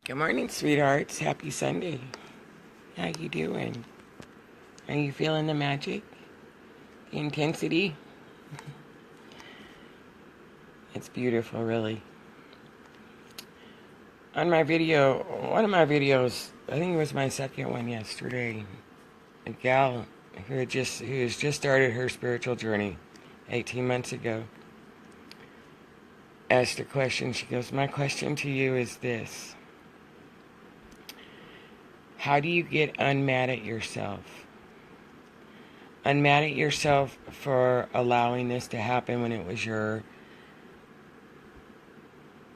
Good morning, sweethearts. Happy Sunday. How you doing? Are you feeling the magic? The intensity? It's beautiful, really. On my video, one of my videos, I think it was my second one yesterday, a gal who has just started her spiritual journey 18 months ago asked a question. She goes, "My question to you is this. How do you get unmad at yourself? Unmad at yourself for allowing this to happen when it was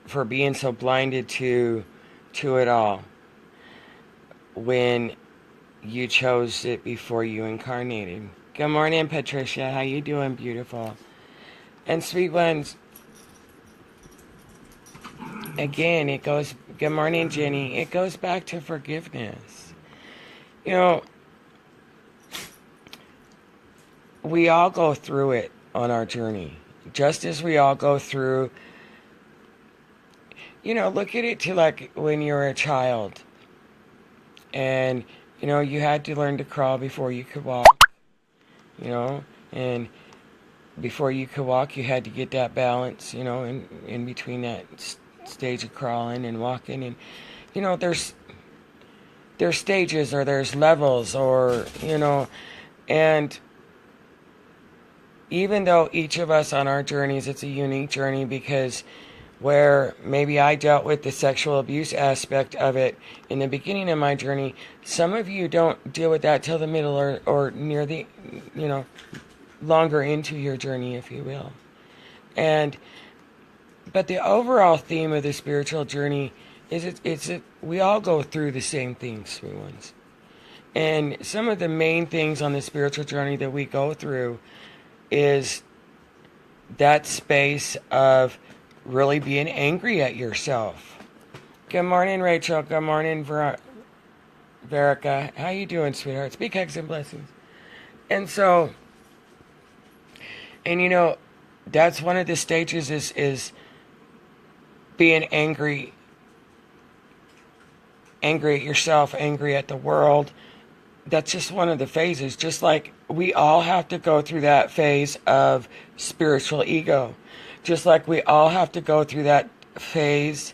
for being so blinded to it all when you chose it before you incarnated." Good morning, Patricia. How you doing, beautiful? And sweet ones, again, it goes, good morning, Jenny. It goes back to forgiveness. You know, we all go through it on our journey. Just as we all go through, look at it to like when you're a child and, you had to learn to crawl before you could walk, and before you could walk, you had to get that balance, in between that stage of crawling and walking. And, there's stages or there's levels or, and even though each of us on our journeys, it's a unique journey because where maybe I dealt with the sexual abuse aspect of it in the beginning of my journey, some of you don't deal with that till the middle or near the, longer into your journey, if you will. But the overall theme of the spiritual journey is we all go through the same things, sweet ones. And some of the main things on the spiritual journey that we go through is that space of really being angry at yourself. Good morning, Rachel. Good morning, Verica. How you doing, sweetheart? Speak hugs and blessings. And so, that's one of the stages is being angry at yourself, angry at the world. That's just one of the phases. Just like we all have to go through that phase of spiritual ego. Just like we all have to go through that phase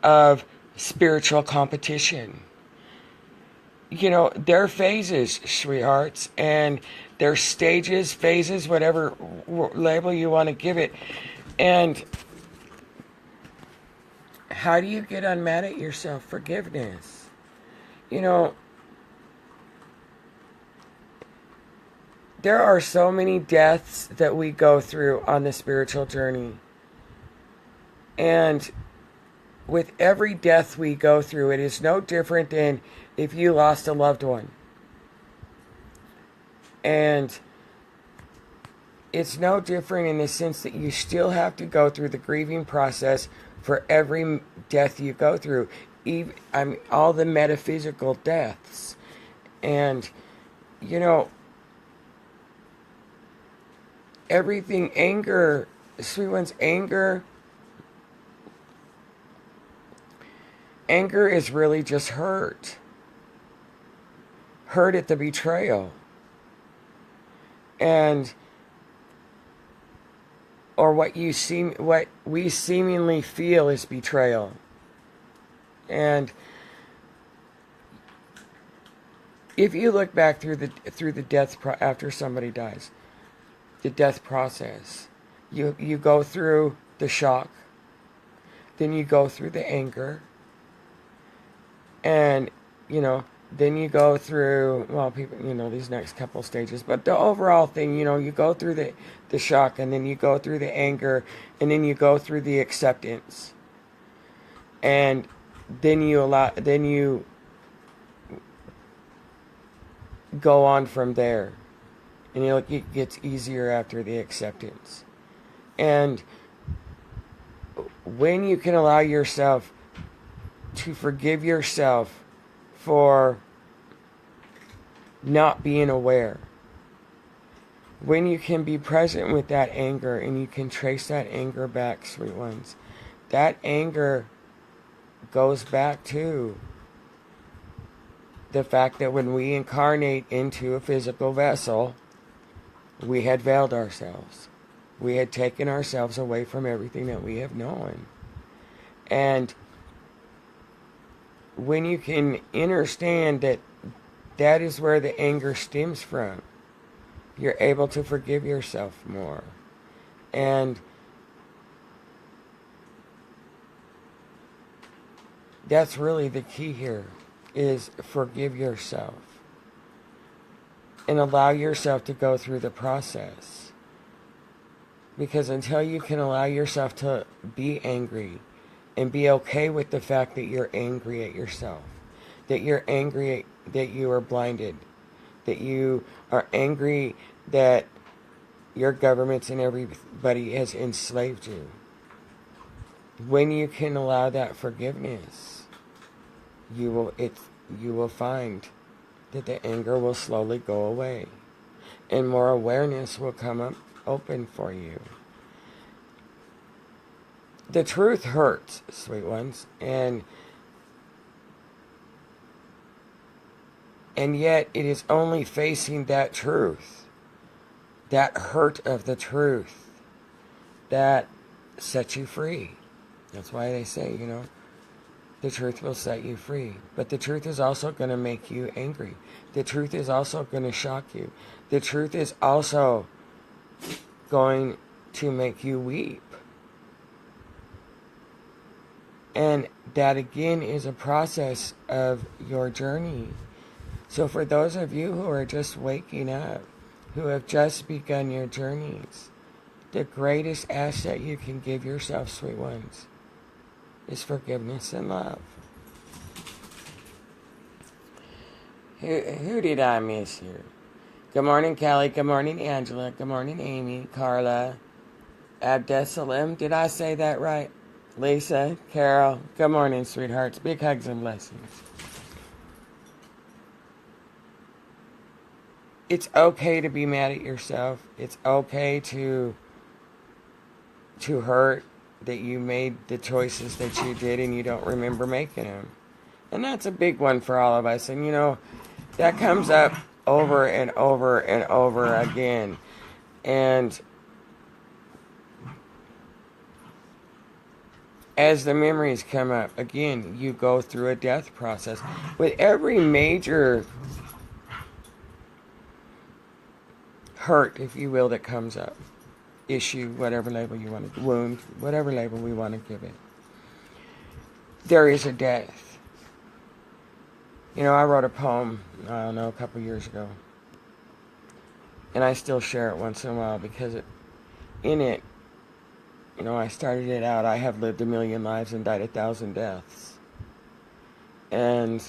of spiritual competition. There are phases, sweethearts, and there's stages, phases, whatever label you want to give it. And how do you get unmad at yourself? Forgiveness. There are so many deaths that we go through on the spiritual journey. And with every death we go through, it is no different than if you lost a loved one. And it's no different in the sense that you still have to go through the grieving process for every death you go through. All the metaphysical deaths. And, everything, anger, sweet ones, anger is really just hurt at the betrayal, and or what we seemingly feel is betrayal. And if you look back through the death after somebody dies, the death process, you go through the shock, then you go through the anger, and then you go through, well, people, these next couple stages, but the overall thing, you go through the shock, and then you go through the anger, and then you go through the acceptance, and then you go on from there. And it gets easier after the acceptance. And when you can allow yourself to forgive yourself for not being aware, when you can be present with that anger and you can trace that anger back, sweet ones, that anger goes back to the fact that when we incarnate into a physical vessel, we had veiled ourselves. We had taken ourselves away from everything that we have known. And when you can understand that that is where the anger stems from, you're able to forgive yourself more. And that's really the key here, is forgive yourself. And allow yourself to go through the process. Because until you can allow yourself to be angry and be okay with the fact that you're angry at yourself, that you're angry that you are blinded, that you are angry that your governments and everybody has enslaved you. When you can allow that forgiveness, you will find that the anger will slowly go away, and more awareness will come up open for you. The truth hurts, sweet ones, and yet it is only facing that truth, that hurt of the truth, that sets you free. That's why they say, the truth will set you free. But the truth is also going to make you angry. The truth is also going to shock you. The truth is also going to make you weep. And that again is a process of your journey. So for those of you who are just waking up, who have just begun your journeys, the greatest asset you can give yourself, sweet ones, is forgiveness and love. Who did I miss here? Good morning, Kelly. Good morning, Angela. Good morning, Amy, Carla, Abdesalim. Did I say that right? Lisa, Carol. Good morning, sweethearts. Big hugs and blessings. It's okay to be mad at yourself. It's okay to hurt that you made the choices that you did and you don't remember making them. And that's a big one for all of us. And that comes up over and over and over again. And as the memories come up, again, you go through a death process. With every major hurt, if you will, that comes up, issue, whatever label you want to, wound, whatever label we want to give it, there is a death. I wrote a poem, I don't know, a couple years ago, and I still share it once in a while because in it, I started it out, I have lived 1,000,000 lives and died 1,000 deaths. And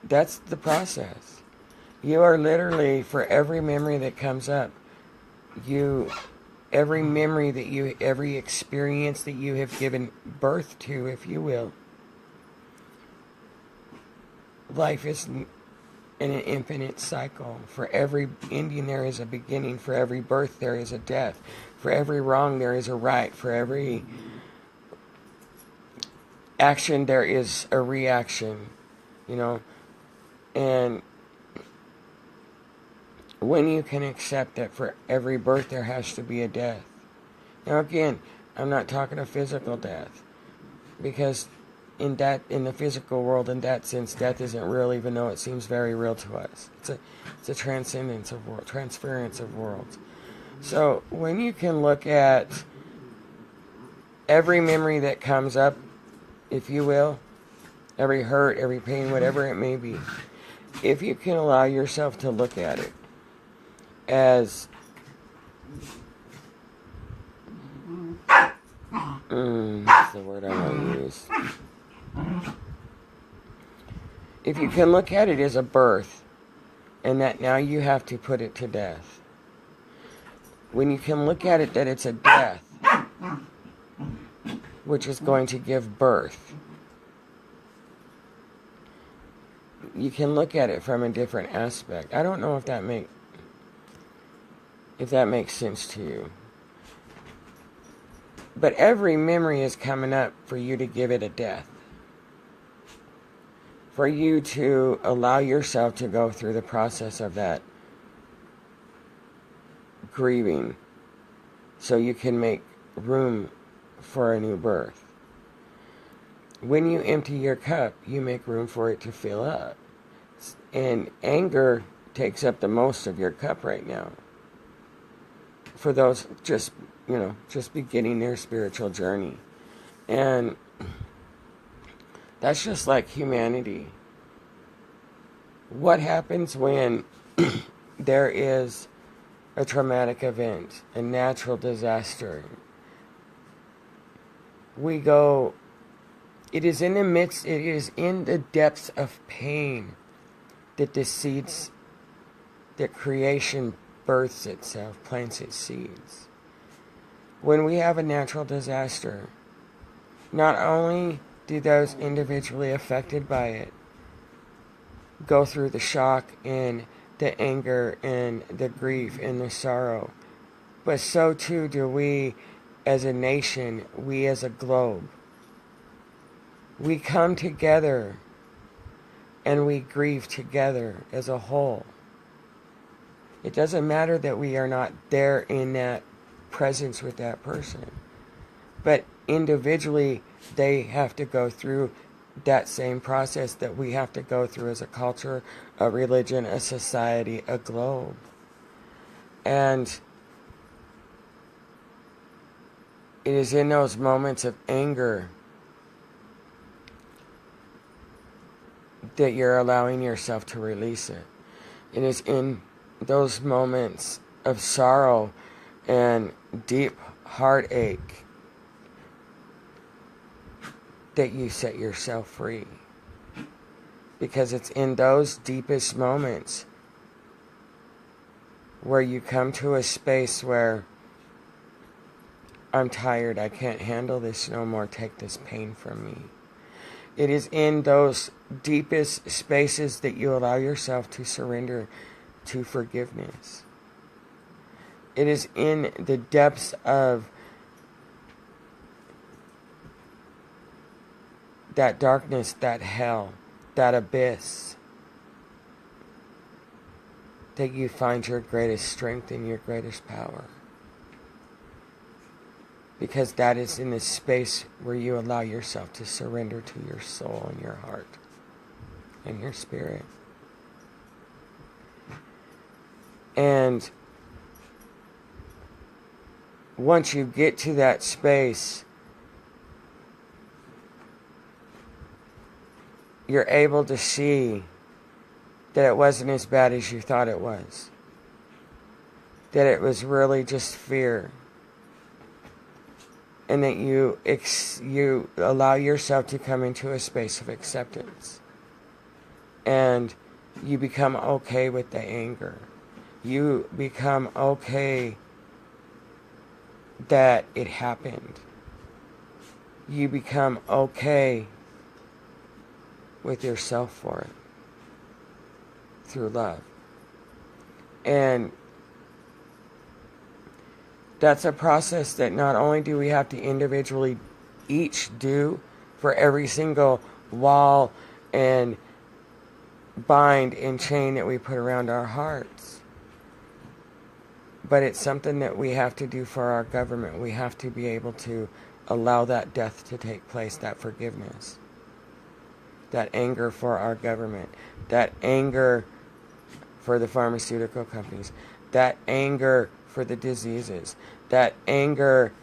that's the process. You are literally, for every memory that comes up, every memory that every experience that you have given birth to, if you will, life is in an infinite cycle. For every ending there is a beginning. For every birth there is a death. For every wrong there is a right. For every action there is a reaction. And when you can accept that for every birth there has to be a death. Now again, I'm not talking a physical death, because in the physical world, in that sense, death isn't real, even though it seems very real to us. It's a transcendence of world, transference of worlds. So when you can look at every memory that comes up, if you will, every hurt, every pain, whatever it may be, if you can allow yourself to look at it as that's the word I want to use. If you can look at it as a birth, and that now you have to put it to death. When you can look at it that it's a death, which is going to give birth, you can look at it from a different aspect. I don't know if that makes sense to you. But every memory is coming up for you to give it a death. for you to allow yourself to go through the process of that grieving so you can make room for a new birth. When you empty your cup, you make room for it to fill up. And anger takes up the most of your cup right now. For those just beginning their spiritual journey. And that's just like humanity. What happens when there is a traumatic event, a natural disaster? It is in the depths of pain that the seeds, that creation births itself, plants its seeds. When we have a natural disaster, not only do those individually affected by it go through the shock and the anger and the grief and the sorrow, but so too do we as a nation, we as a globe. We come together and we grieve together as a whole. It doesn't matter that we are not there in that presence with that person, but individually they have to go through that same process that we have to go through as a culture, a religion, a society, a globe. And it is in those moments of anger that you're allowing yourself to release it. It is in those moments of sorrow and deep heartache that you set yourself free. Because it's in those deepest moments where you come to a space where I'm tired, I can't handle this no more, take this pain from me. It is in those deepest spaces that you allow yourself to surrender to forgiveness. It is in the depths of that darkness, that hell, that abyss, that you find your greatest strength and your greatest power. Because that is in the space where you allow yourself to surrender to your soul and your heart and your spirit. And once you get to that space, you're able to see that it wasn't as bad as you thought it was. That it was really just fear. And that you allow yourself to come into a space of acceptance. And you become okay with the anger. You become okay that it happened. You become okay with yourself for it. Through love. And that's a process that not only do we have to individually each do for every single wall and bind and chain that we put around our hearts, but it's something that we have to do for our government. We have to be able to allow that death to take place, that forgiveness, that anger for our government, that anger for the pharmaceutical companies, that anger for the diseases, that anger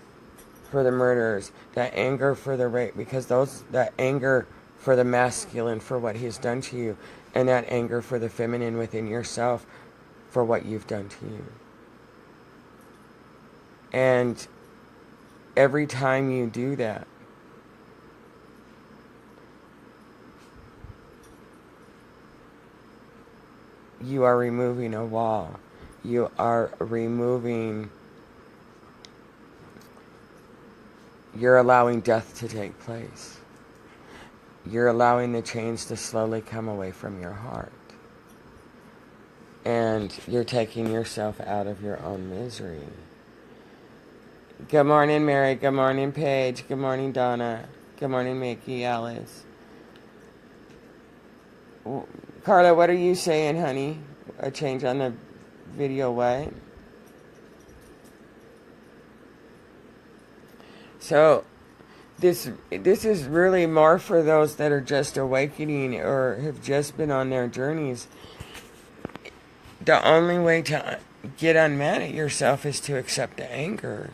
for the murderers, that anger for the rape, because that anger for the masculine for what he's done to you, and that anger for the feminine within yourself for what you've done to you. And every time you do that, you are removing a wall. You are you're allowing death to take place. You're allowing the chains to slowly come away from your heart. And you're taking yourself out of your own misery. Good morning, Mary. Good morning, Paige. Good morning, Donna. Good morning, Mickey, Alice. Carla, what are you saying, honey? A change on the video what? So this is really more for those that are just awakening or have just been on their journeys. The only way to get unmad at yourself is to accept the anger.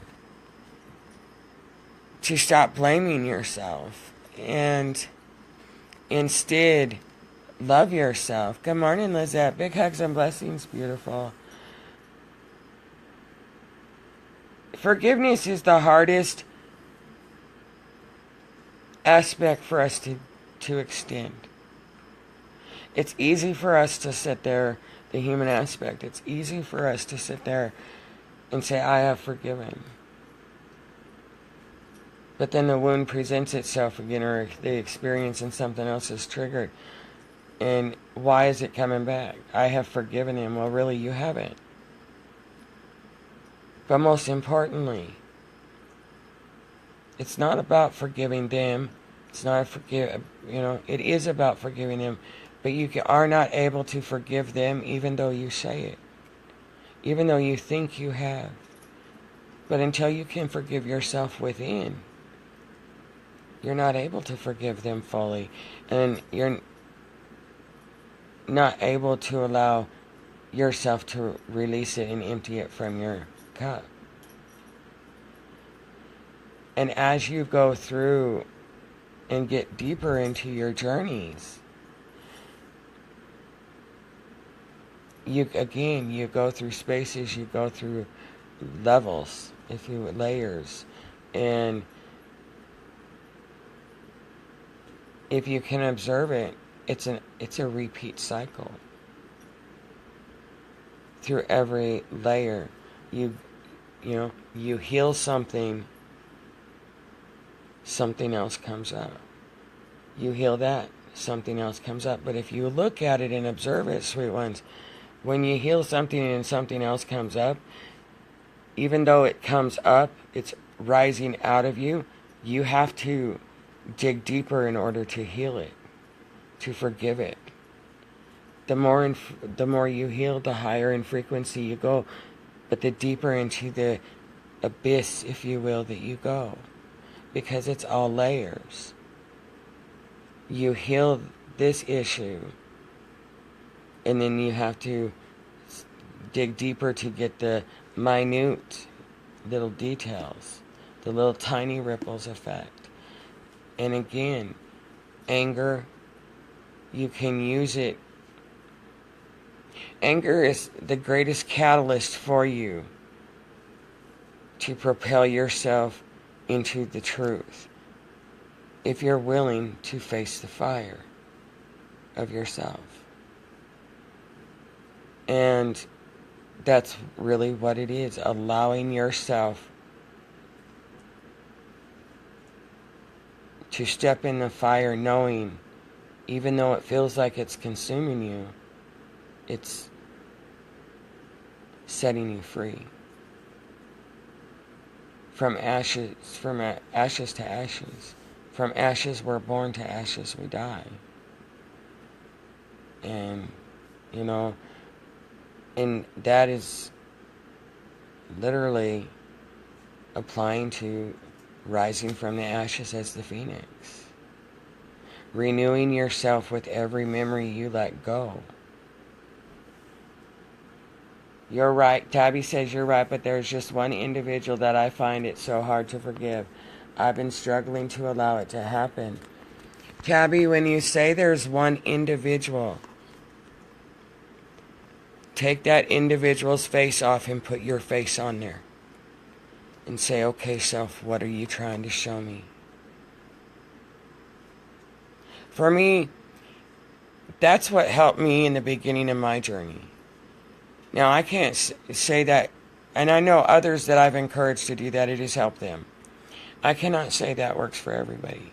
To stop blaming yourself and instead love yourself. Good morning, Lizette. Big hugs and blessings, beautiful. Forgiveness is the hardest aspect for us to extend. It's easy for us to sit there, the human aspect, it's easy for us to sit there and say, I have forgiven. But then the wound presents itself again, or the experience and something else is triggered. And why is it coming back? I have forgiven him. Well, really, you haven't. But most importantly, it's not about forgiving them. It's not it is about forgiving them. But you are not able to forgive them even though you say it. Even though you think you have. But until you can forgive yourself within, you're not able to forgive them fully. And you're not able to allow yourself to release it and empty it from your cup. And as you go through and get deeper into your journeys, you go through spaces, you go through levels, layers, and if you can observe it, it's a repeat cycle. Through every layer, you heal something else comes up. You heal that, something else comes up. But if you look at it and observe it, sweet ones, when you heal something and something else comes up, even though it comes up, it's rising out of you, you have to dig deeper in order to heal it, to forgive it. The more you heal, the higher in frequency you go, but the deeper into the abyss, if you will, that you go, because it's all layers. You heal this issue, and then you have to dig deeper to get the minute little details, the little tiny ripples effect. And again, anger, you can use it. Anger is the greatest catalyst for you to propel yourself into the truth, if you're willing to face the fire of yourself. And that's really what it is, allowing yourself to step in the fire, knowing, even though it feels like it's consuming you, it's setting you free. From ashes to ashes. From ashes we're born, to ashes we die. And, and that is literally applying to rising from the ashes as the phoenix. Renewing yourself with every memory you let go. You're right. Tabby says you're right, but there's just one individual that I find it so hard to forgive. I've been struggling to allow it to happen. Tabby, when you say there's one individual, take that individual's face off and put your face on there. And say, okay, self, what are you trying to show me? For me, that's what helped me in the beginning of my journey. Now, I can't say that, and I know others that I've encouraged to do that, it has helped them. I cannot say that works for everybody.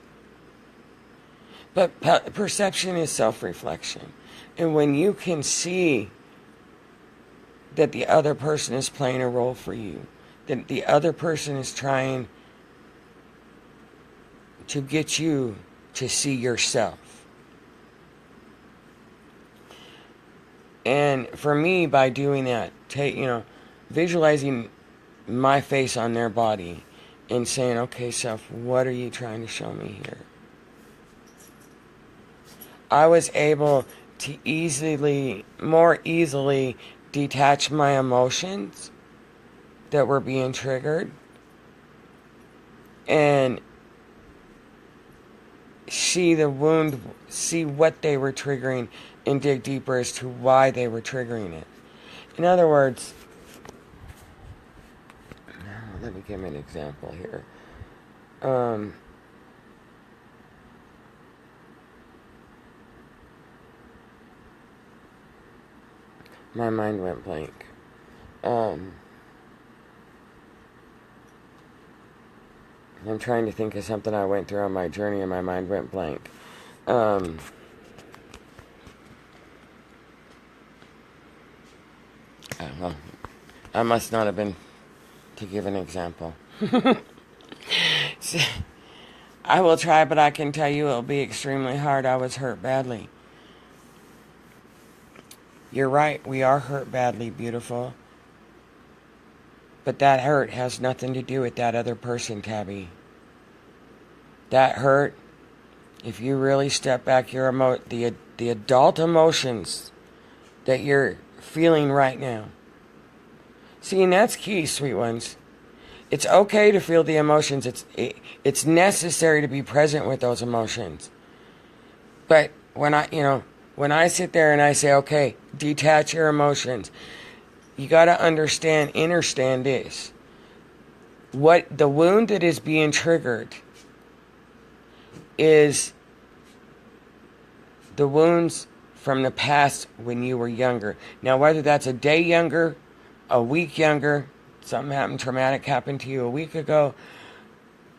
But perception is self-reflection. And when you can see that the other person is playing a role for you, that the other person is trying to get you to see yourself, And for me, by doing that, visualizing my face on their body and saying, okay, self, what are you trying to show me here? I was able to more easily detach my emotions that were being triggered and see the wound, see what they were triggering, and dig deeper as to why they were triggering it. In other words, let me give an example here. My mind went blank. I'm trying to think of something I went through on my journey and my mind went blank. Well, I must not have been to give an example. I will try, but I can tell you it'll be extremely hard. I was hurt badly. You're right, we are hurt badly, beautiful. But that hurt has nothing to do with that other person, Tabby. That hurt, if you really step back, the adult emotions that you're feeling right now. See, and that's key, sweet ones. It's okay to feel the emotions. It's necessary to be present with those emotions. But when I sit there and I say, okay, detach your emotions, you got to understand this. What the wound that is being triggered is the wounds from the past when you were younger. Now, whether that's a day younger, a week younger, something traumatic happened to you a week ago,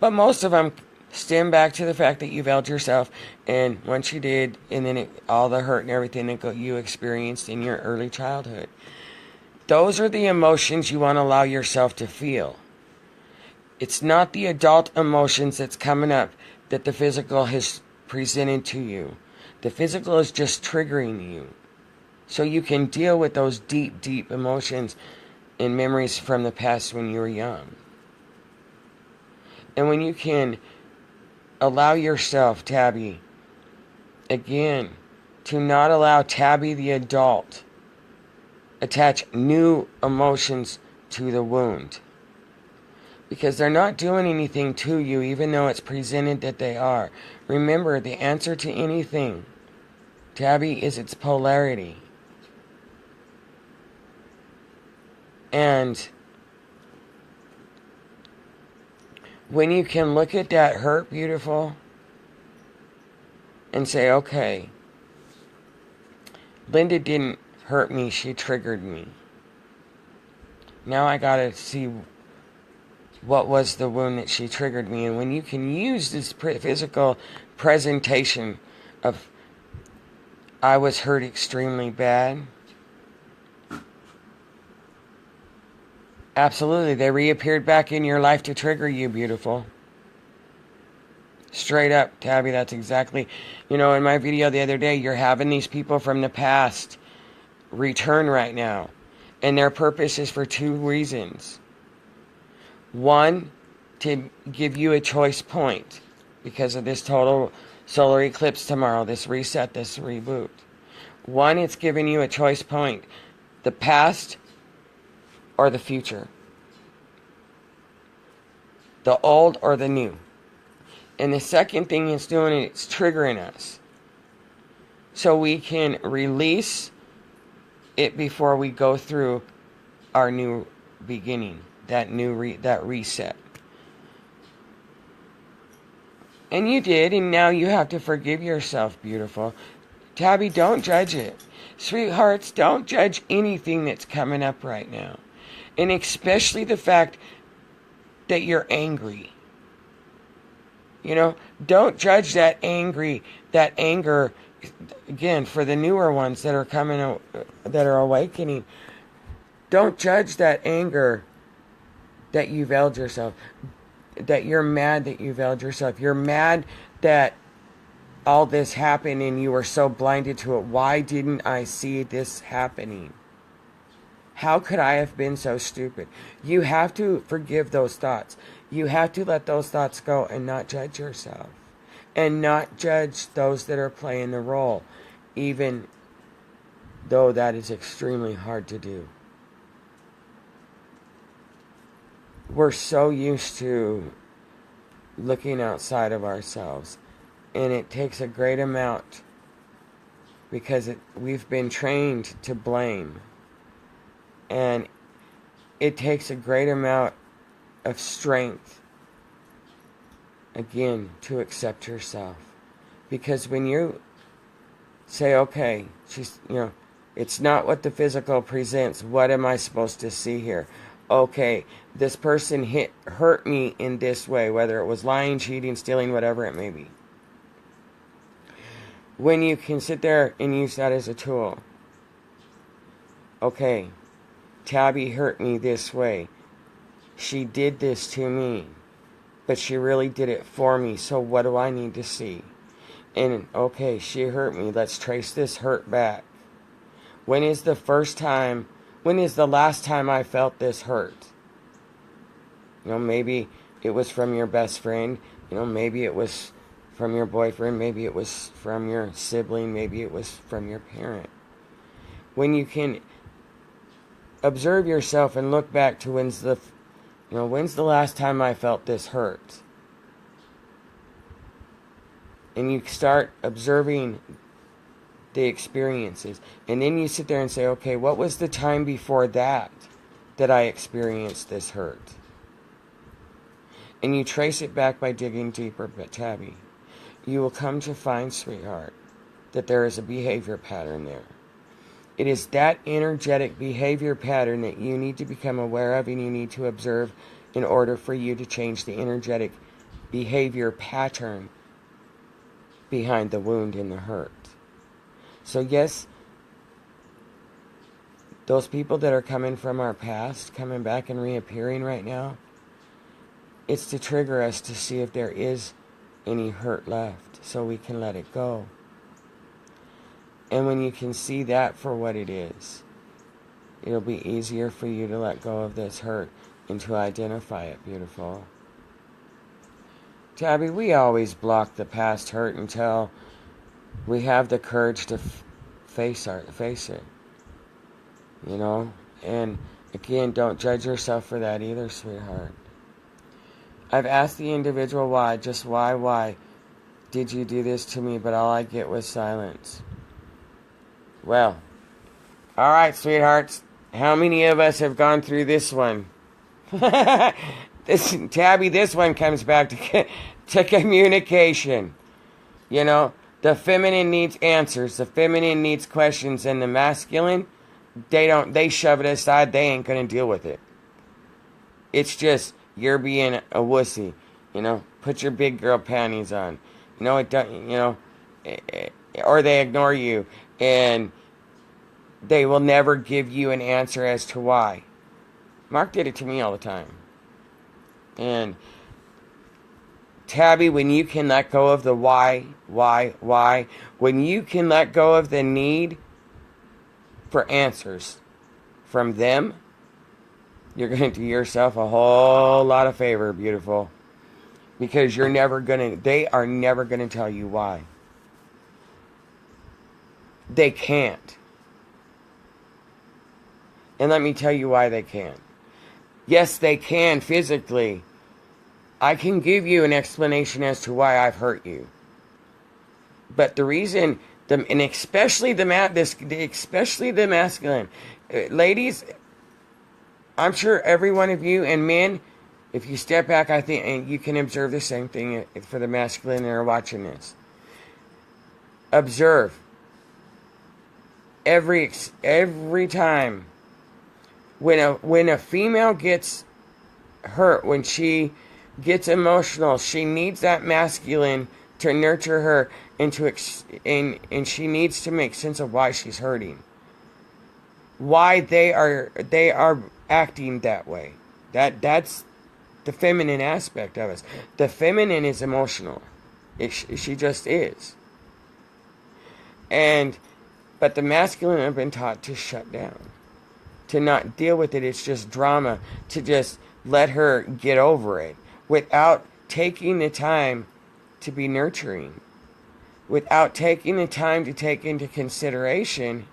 but most of them stem back to the fact that you veiled yourself, and once you did, and then all the hurt and everything that you experienced in your early childhood. Those are the emotions you want to allow yourself to feel. It's not the adult emotions that's coming up that the physical has presented to you. The physical is just triggering you, so you can deal with those deep, deep emotions and memories from the past when you were young. And when you can allow yourself, Tabby, again, to not allow Tabby the adult attach new emotions to the wound. Because they're not doing anything to you, even though it's presented that they are. Remember, the answer to anything, Tabby, is its polarity. And when you can look at that hurt, beautiful, and say, okay, Linda didn't hurt me, she triggered me. Now I gotta see what was the wound that she triggered me. And when you can use this physical presentation of, I was hurt extremely bad, absolutely, they reappeared back in your life to trigger you, beautiful. Straight up, Tabby, that's exactly, in my video the other day, you're having these people from the past return right now. And their purpose is for two reasons. One, to give you a choice point because of this total solar eclipse tomorrow, this reset, this reboot. One, it's giving you a choice point, the past or the future, the old or the new. And the second thing it's doing, it's triggering us so we can release it before we go through our new beginning, that reset. And you did, and now you have to forgive yourself, beautiful. Tabby, don't judge it. Sweethearts, don't judge anything that's coming up right now. And especially the fact that you're angry. Don't judge that anger, again, for the newer ones that are coming, that are awakening. Don't judge that anger that you veiled yourself, that you're mad that you veiled yourself. You're mad that all this happened and you were so blinded to it. Why didn't I see this happening? How could I have been so stupid? You have to forgive those thoughts. You have to let those thoughts go and not judge yourself. And not judge those that are playing the role, even though that is extremely hard to do. We're so used to looking outside of ourselves, and it takes a great amount because we've been trained to blame, and it takes a great amount of strength, again, to accept yourself. Because when you say, okay, it's not what the physical presents, what am I supposed to see here? Okay, this person hurt me in this way, whether it was lying, cheating, stealing, whatever it may be. When you can sit there and use that as a tool. Okay, Tabby hurt me this way. She did this to me, but she really did it for me, so what do I need to see? And, okay, she hurt me. Let's trace this hurt back. When is the last time I felt this hurt? Maybe it was from your best friend. Maybe it was from your boyfriend. Maybe it was from your sibling. Maybe it was from your parent. When you can observe yourself and look back to when's the last time I felt this hurt? And you start observing the experiences. And then you sit there and say, okay, what was the time before that I experienced this hurt? And you trace it back by digging deeper, but Tabby, you will come to find, sweetheart, that there is a behavior pattern there. It is that energetic behavior pattern that you need to become aware of and you need to observe in order for you to change the energetic behavior pattern behind the wound and the hurt. So yes, those people that are coming from our past, coming back and reappearing right now, it's to trigger us to see if there is any hurt left so we can let it go. And when you can see that for what it is, it'll be easier for you to let go of this hurt and to identify it, beautiful. Tabby, we always block the past hurt until we have the courage to face it. And again, don't judge yourself for that either, sweetheart. I've asked the individual why, just why did you do this to me, but all I get was silence. Well, all right, sweethearts, how many of us have gone through this one? Tabby, this one comes back to communication. The feminine needs answers, the feminine needs questions, and the masculine, they shove it aside, they ain't gonna deal with it. It's just, you're being a wussy, put your big girl panties on. Or they ignore you, and they will never give you an answer as to why. Mark did it to me all the time. And Tabby, when you can let go of the why, when you can let go of the need for answers from them, you're going to do yourself a whole lot of favor, beautiful. Because they are never going to tell you why. They can't. And let me tell you why they can't. Yes, they can physically. I can give you an explanation as to why I've hurt you. But the reason, and especially the masculine, ladies, I'm sure every one of you, and men, if you step back, I think, and you can observe the same thing for the masculine that are watching this. Observe. Every time when a female gets hurt, when she gets emotional, she needs that masculine to nurture her and she needs to make sense of why she's hurting, why they are acting that way. That's the feminine aspect of us. The feminine is emotional. She just is. But the masculine have been taught to shut down, to not deal with it. It's just drama, to just let her get over it without taking the time to be nurturing, without taking the time to take into consideration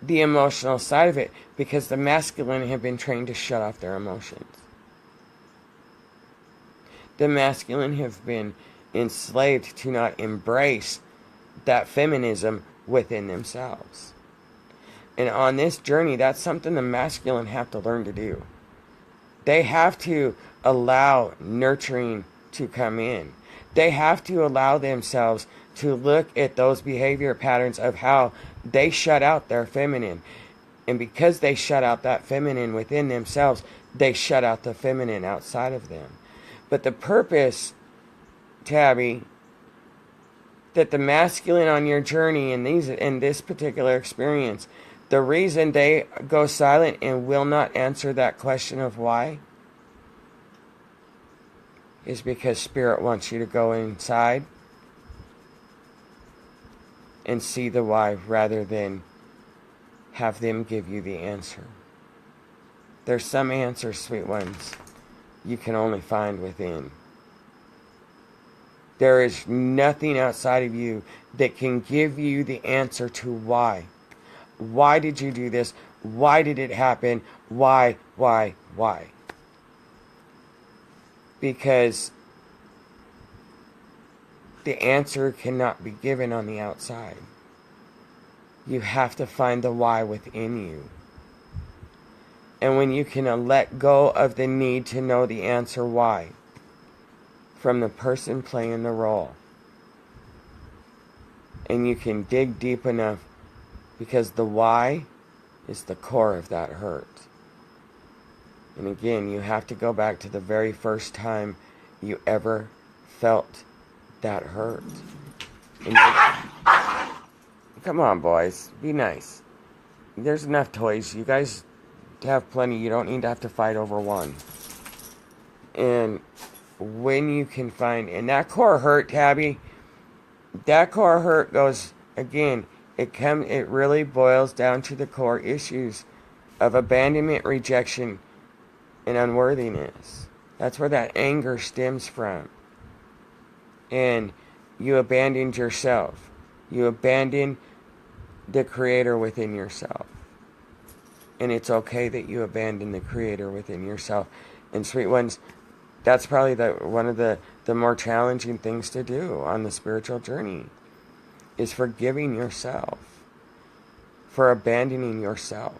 the emotional side of it, because the masculine have been trained to shut off their emotions. The masculine have been enslaved to not embrace that feminism within themselves. And on this journey, that's something the masculine have to learn to do. They have to allow nurturing to come in. They have to allow themselves to look at those behavior patterns of how they shut out their feminine. And because they shut out that feminine within themselves, they shut out the feminine outside of them. But the purpose, Tabby, that the masculine on your journey in this particular experience, the reason they go silent and will not answer that question of why is because Spirit wants you to go inside and see the why rather than have them give you the answer. There's some answers, sweet ones, you can only find within. There is nothing outside of you that can give you the answer to why. Why did you do this? Why did it happen? Why? Because the answer cannot be given on the outside. You have to find the why within you. And when you can let go of the need to know the answer why from the person playing the role, and you can dig deep enough, because the why is the core of that hurt. And again, you have to go back to the very first time you ever felt that hurt. And come on, boys, be nice. There's enough toys. You guys have plenty. You don't need to have to fight over one. And when you can find, and that core hurt, Tabby, that core hurt goes, again, it really boils down to the core issues of abandonment, rejection, and unworthiness. That's where that anger stems from. And you abandoned yourself. You abandoned the Creator within yourself. And it's okay that you abandon the Creator within yourself. And sweet ones, that's probably one of the more challenging things to do on the spiritual journey, is forgiving yourself for abandoning yourself.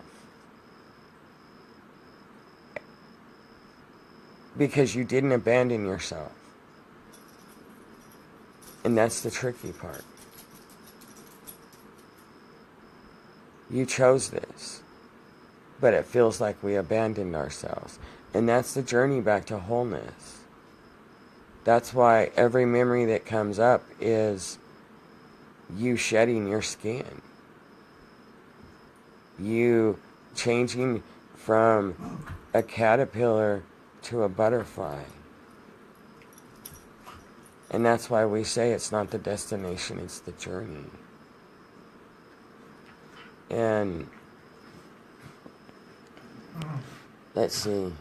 Because you didn't abandon yourself. And that's the tricky part. You chose this, but it feels like we abandoned ourselves. And that's the journey back to wholeness. That's why every memory that comes up is you shedding your skin. You changing from a caterpillar to a butterfly. And that's why we say it's not the destination, it's the journey. And let's see.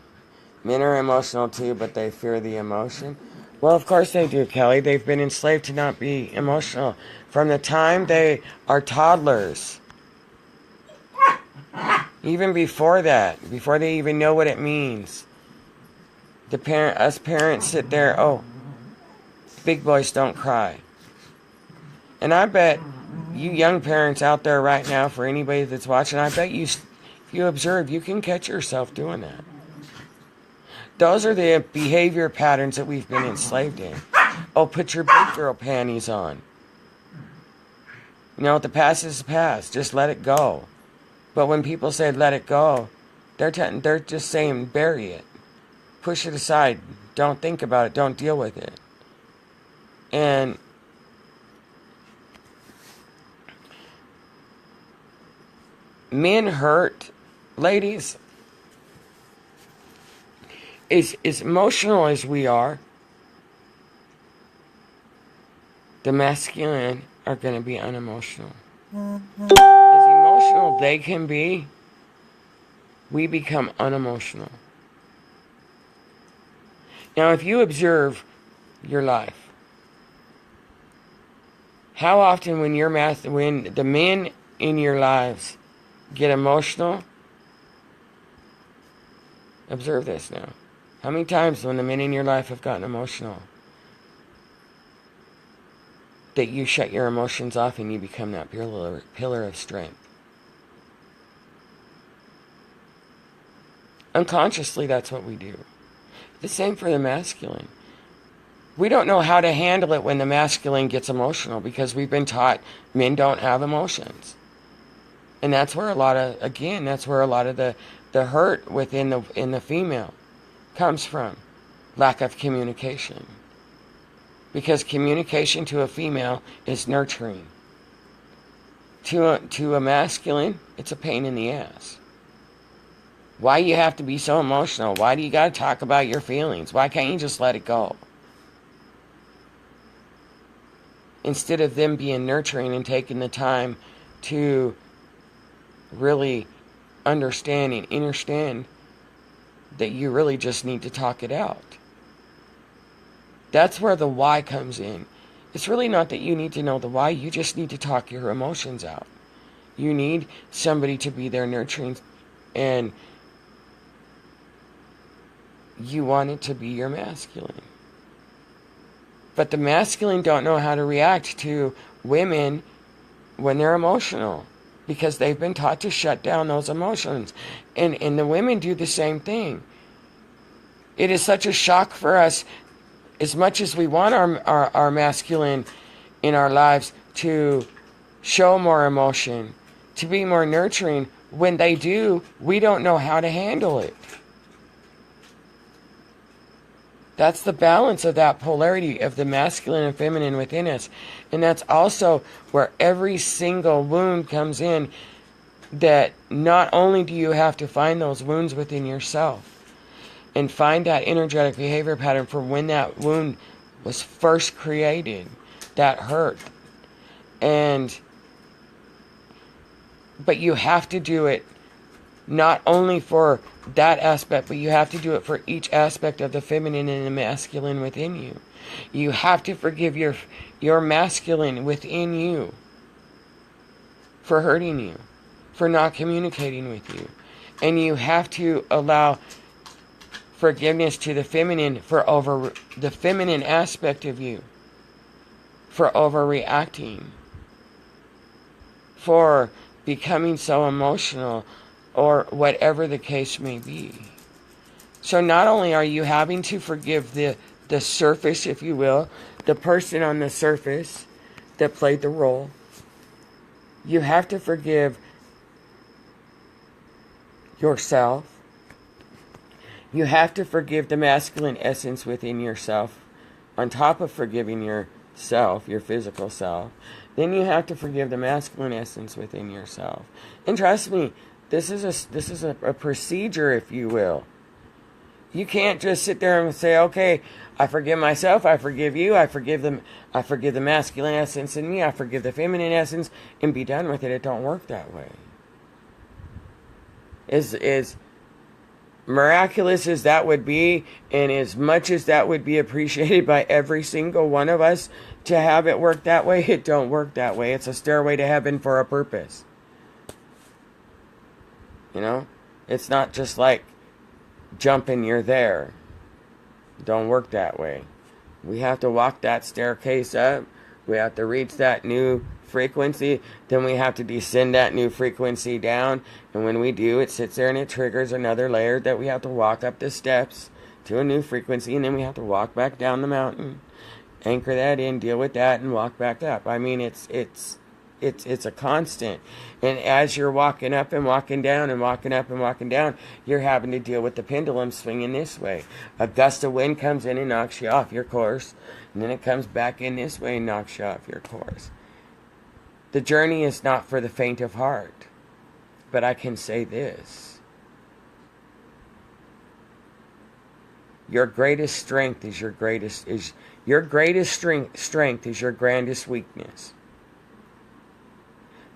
Men are emotional too, but they fear the emotion. Well, of course they do, Kelly. They've been enslaved to not be emotional from the time they are toddlers. Even before that, before they even know what it means. Us parents sit there, oh, big boys don't cry. And I bet you young parents out there right now, for anybody that's watching, I bet you, if you observe, you can catch yourself doing that. Those are the behavior patterns that we've been enslaved in. Oh, put your big girl panties on. You know, the past is the past. Just let it go. But when people say let it go, they're just saying bury it. Push it aside. Don't think about it. Don't deal with it. And men hurt, ladies, as emotional as we are, the masculine are going to be unemotional. As emotional they can be, we become unemotional. Now, if you observe your life, how often when when the men in your lives get emotional, observe this now. How many times when the men in your life have gotten emotional, that you shut your emotions off and you become that pillar of strength? Unconsciously, that's what we do. The same for the masculine. We don't know how to handle it when the masculine gets emotional because we've been taught men don't have emotions. And that's where a lot of the hurt within the female comes from. Lack of communication. Because communication to a female is nurturing. To a masculine, it's a pain in the ass. Why you have to be so emotional? Why do you got to talk about your feelings? Why can't you just let it go? Instead of them being nurturing and taking the time to really understand and understand that you really just need to talk it out. That's where the why comes in. It's really not that you need to know the why, you just need to talk your emotions out. You need somebody to be there nurturing, and you want it to be your masculine. But the masculine don't know how to react to women when they're emotional because they've been taught to shut down those emotions. And the women do the same thing. It is such a shock for us, as much as we want our masculine in our lives to show more emotion, to be more nurturing. When they do, we don't know how to handle it. That's the balance of that polarity of the masculine and feminine within us. And that's also where every single wound comes in, that not only do you have to find those wounds within yourself and find that energetic behavior pattern for when that wound was first created, that hurt. But you have to do it not only for that aspect, but you have to do it for each aspect of the feminine and the masculine within you. You have to forgive your masculine within you for hurting you, for not communicating with you. And you have to allow forgiveness to the feminine for the feminine aspect of you, for overreacting, for becoming so emotional, or whatever the case may be. So not only are you having to forgive the surface, if you will, the person on the surface that played the role, you have to forgive yourself. You have to forgive the masculine essence within yourself, on top of forgiving yourself, your physical self. Then you have to forgive the masculine essence within yourself. And trust me, this is a procedure, if you will. You can't just sit there and say, okay, I forgive myself, I forgive you, I forgive the masculine essence in me, I forgive the feminine essence, and be done with it. It don't work that way. As miraculous as that would be, and as much as that would be appreciated by every single one of us to have it work that way, it don't work that way. It's a stairway to heaven for a purpose. You know? It's not just like jumping, you're there. Don't work that way. We have to walk that staircase up. We have to reach that new frequency. Then we have to descend that new frequency down. And when we do, it sits there and it triggers another layer that we have to walk up the steps to a new frequency. And then we have to walk back down the mountain, anchor that in, deal with that, and walk back up. I mean, it's a constant. And as you're walking up and walking down and walking up and walking down, you're having to deal with the pendulum swinging this way. A gust of wind comes in and knocks you off your course, and then it comes back in this way and knocks you off your course. The journey is not for the faint of heart, but I can say this. Your greatest strength is your greatest strength is your grandest weakness.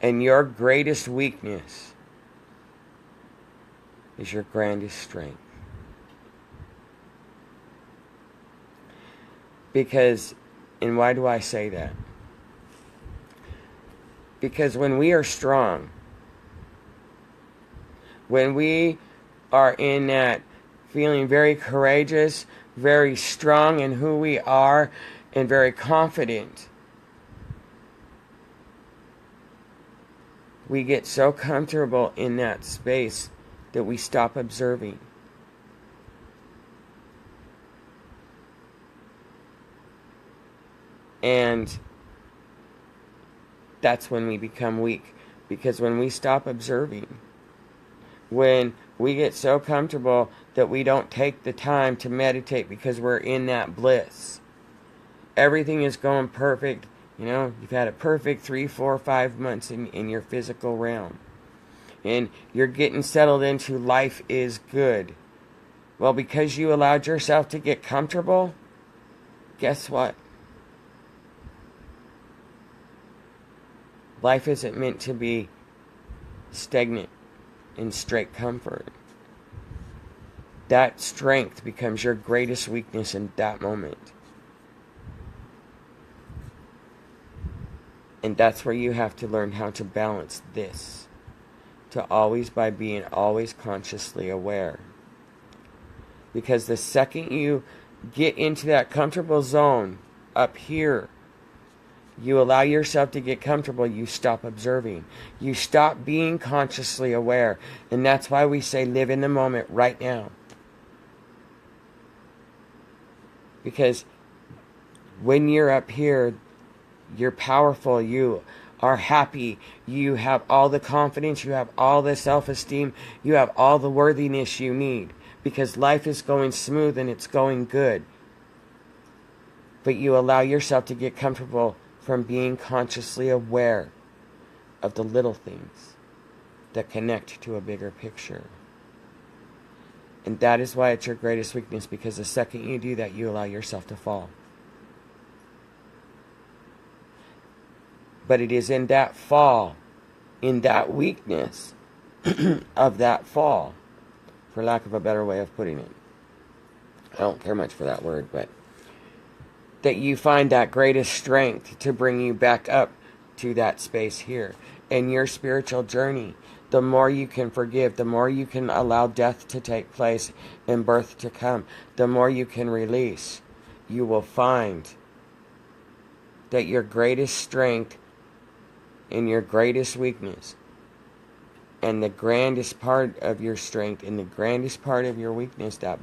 And your greatest weakness is your grandest strength. Because, and why do I say that? Because when we are strong, when we are in that feeling very courageous, very strong in who we are, and very confident, we get so comfortable in that space that we stop observing. And that's when we become weak. Because when we stop observing, when we get so comfortable that we don't take the time to meditate because we're in that bliss, everything is going perfect. You know, you've had a perfect 3, 4, 5 months in your physical realm. And you're getting settled into life is good. Well, because you allowed yourself to get comfortable, guess what? Life isn't meant to be stagnant in straight comfort. That strength becomes your greatest weakness in that moment. And that's where you have to learn how to balance this. By being always consciously aware. Because the second you get into that comfortable zone up here, you allow yourself to get comfortable, you stop observing. You stop being consciously aware. And that's why we say live in the moment right now. Because when you're up here, you're powerful, you are happy, you have all the confidence, you have all the self-esteem, you have all the worthiness you need. Because life is going smooth and it's going good. But you allow yourself to get comfortable from being consciously aware of the little things that connect to a bigger picture. And that is why it's your greatest weakness, because the second you do that, you allow yourself to fall. But it is in that fall, in that weakness of that fall, for lack of a better way of putting it. I don't care much for that word, but that you find that greatest strength to bring you back up to that space here. In your spiritual journey, the more you can forgive, the more you can allow death to take place and birth to come, the more you can release, you will find that your greatest strength and your greatest weakness and the grandest part of your strength and the grandest part of your weakness, that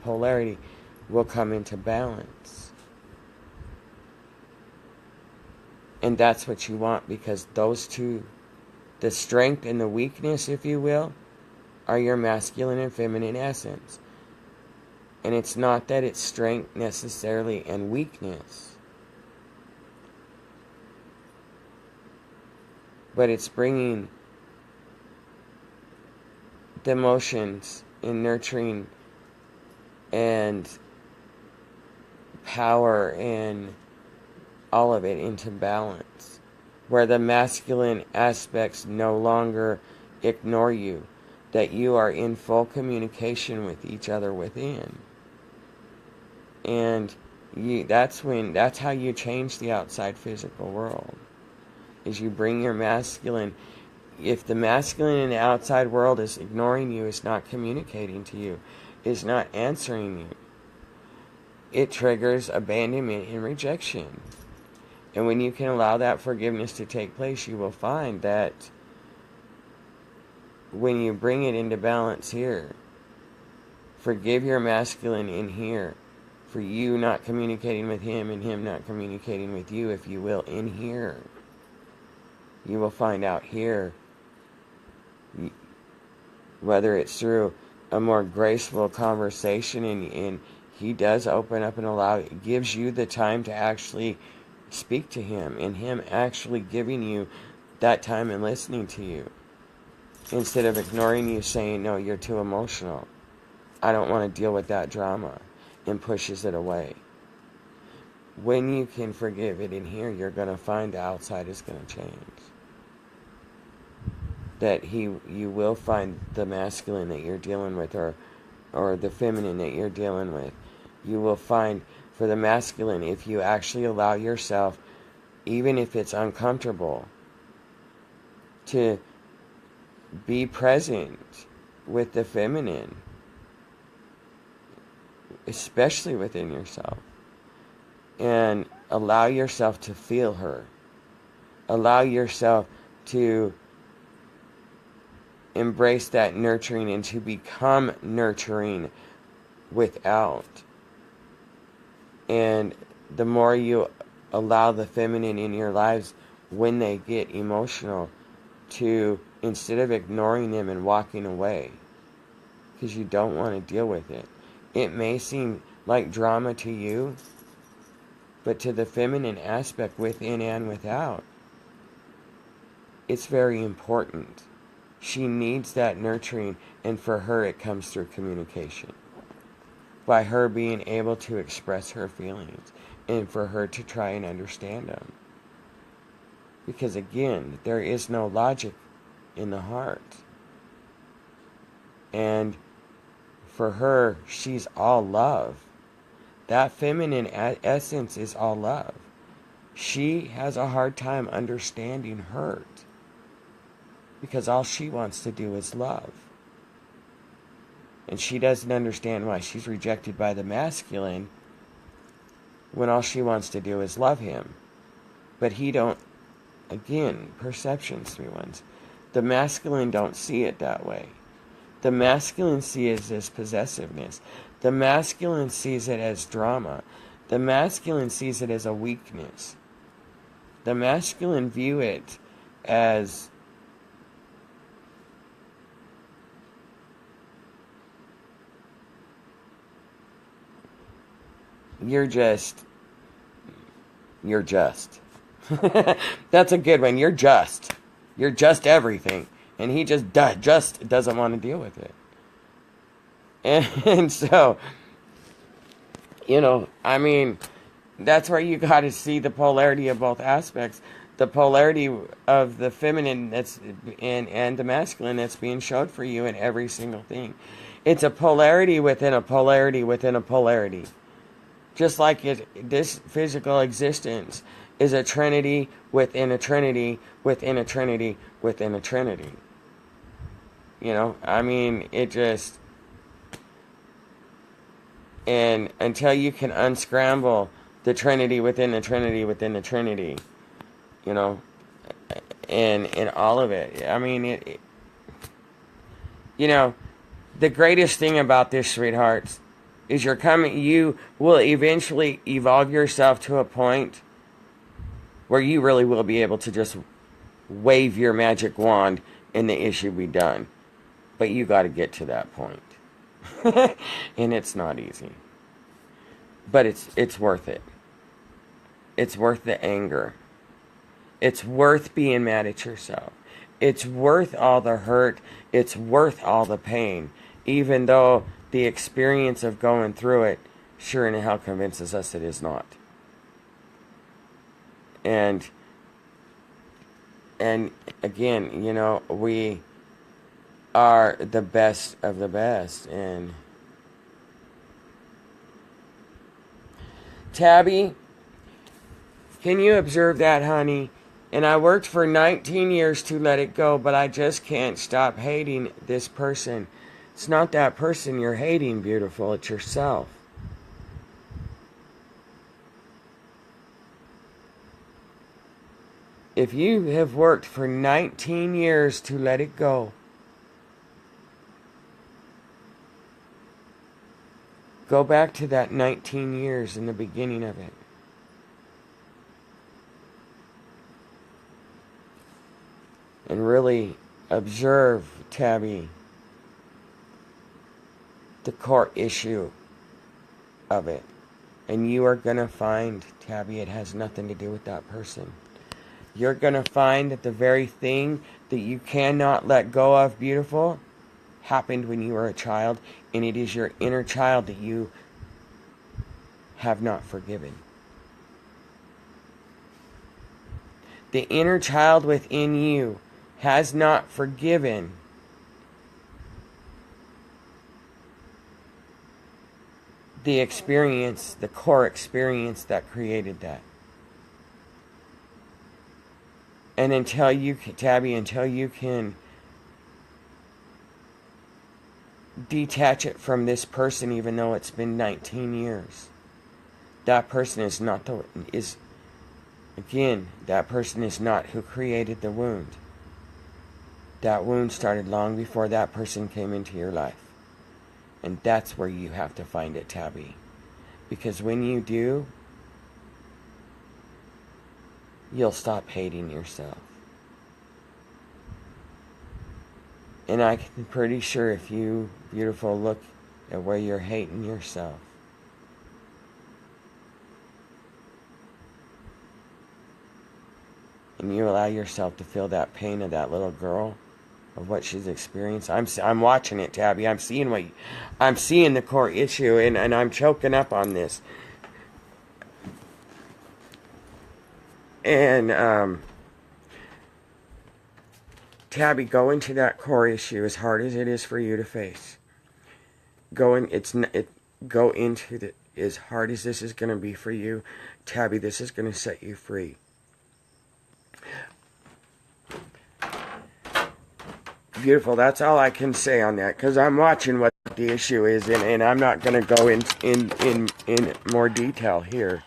polarity, will come into balance. And that's what you want, because those two, the strength and the weakness, if you will, are your masculine and feminine essence. And it's not that it's strength necessarily and weakness, but it's bringing the emotions and nurturing and power and all of it into balance, where the masculine aspects no longer ignore you, that you are in full communication with each other within. And that's how you change the outside physical world, is you bring your masculine. If the masculine in the outside world is ignoring you, is not communicating to you, is not answering you, it triggers abandonment and rejection. And when you can allow that forgiveness to take place, you will find that when you bring it into balance here, forgive your masculine in here, for you not communicating with him and him not communicating with you, if you will, in here, you will find out here, whether it's through a more graceful conversation and he does open up and allow, it gives you the time to actually speak to him, and him actually giving you that time and listening to you, instead of ignoring you, saying, no, you're too emotional, I don't want to deal with that drama. and pushes it away. When you can forgive it in here, you're going to find the outside is going to change. That you will find the masculine that you're dealing with, or the feminine that you're dealing with. You will find, for the masculine, if you actually allow yourself, even if it's uncomfortable, to be present with the feminine, especially within yourself, and allow yourself to feel her. Allow yourself to embrace that nurturing and to become nurturing without. And the more you allow the feminine in your lives, when they get emotional, to, instead of ignoring them and walking away, because you don't want to deal with it. It may seem like drama to you, but to the feminine aspect within and without, it's very important. She needs that nurturing, and for her it comes through communication. By her being able to express her feelings, and for her to try and understand them. Because again, there is no logic in the heart. And for her, she's all love. That feminine essence is all love. She has a hard time understanding hurt, because all she wants to do is love. And she doesn't understand why she's rejected by the masculine when all she wants to do is love him. But he don't, again, perceptions, 3-1s. The masculine don't see it that way. The masculine sees it as possessiveness. The masculine sees it as drama. The masculine sees it as a weakness. The masculine view it as you're just. That's a good one. You're just everything. And he just doesn't want to deal with it. And so, I mean, that's where you got to see the polarity of both aspects. The polarity of the feminine and the masculine that's being showed for you in every single thing. It's a polarity within a polarity within a polarity. Just like this physical existence is a trinity within a trinity within a trinity within a trinity. I mean, it just... And until you can unscramble the trinity within the trinity within the trinity, and all of it. I mean, the greatest thing about this, sweethearts, is you will eventually evolve yourself to a point where you really will be able to just wave your magic wand and the issue be done. But you got to get to that point. And it's not easy. But it's worth it. It's worth the anger. It's worth being mad at yourself. It's worth all the hurt. It's worth all the pain. Even though the experience of going through it sure in hell convinces us it is not. And again, we are the best of the best. And Tabby, can you observe that, honey? And I worked for 19 years to let it go, but I just can't stop hating this person. It's not that person you're hating, beautiful. It's yourself. If you have worked for 19 years to let it go, go back to that 19 years in the beginning of it. And really observe, Tabby, the core issue of it. And you are going to find, Tabby, it has nothing to do with that person. You're going to find that the very thing that you cannot let go of, beautiful, happened when you were a child. And it is your inner child that you have not forgiven. The inner child within you has not forgiven the experience, the core experience that created that. And until you can, Tabby, until you can detach it from this person, even though it's been 19 years, that person is not that person is not who created the wound. That wound started long before that person came into your life. And that's where you have to find it, Tabby. Because when you do, you'll stop hating yourself. And I'm pretty sure if you, beautiful, look at where you're hating yourself, and you allow yourself to feel that pain of that little girl, of what she's experienced. I'm watching it, Tabby. I'm seeing the core issue, and I'm choking up on this. And Tabby, go into that core issue as hard as it is for you to face. Go into as hard as this is going to be for you, Tabby. This is going to set you free. Beautiful. That's all I can say on that, because I'm watching what the issue is, and I'm not going to go in more detail here.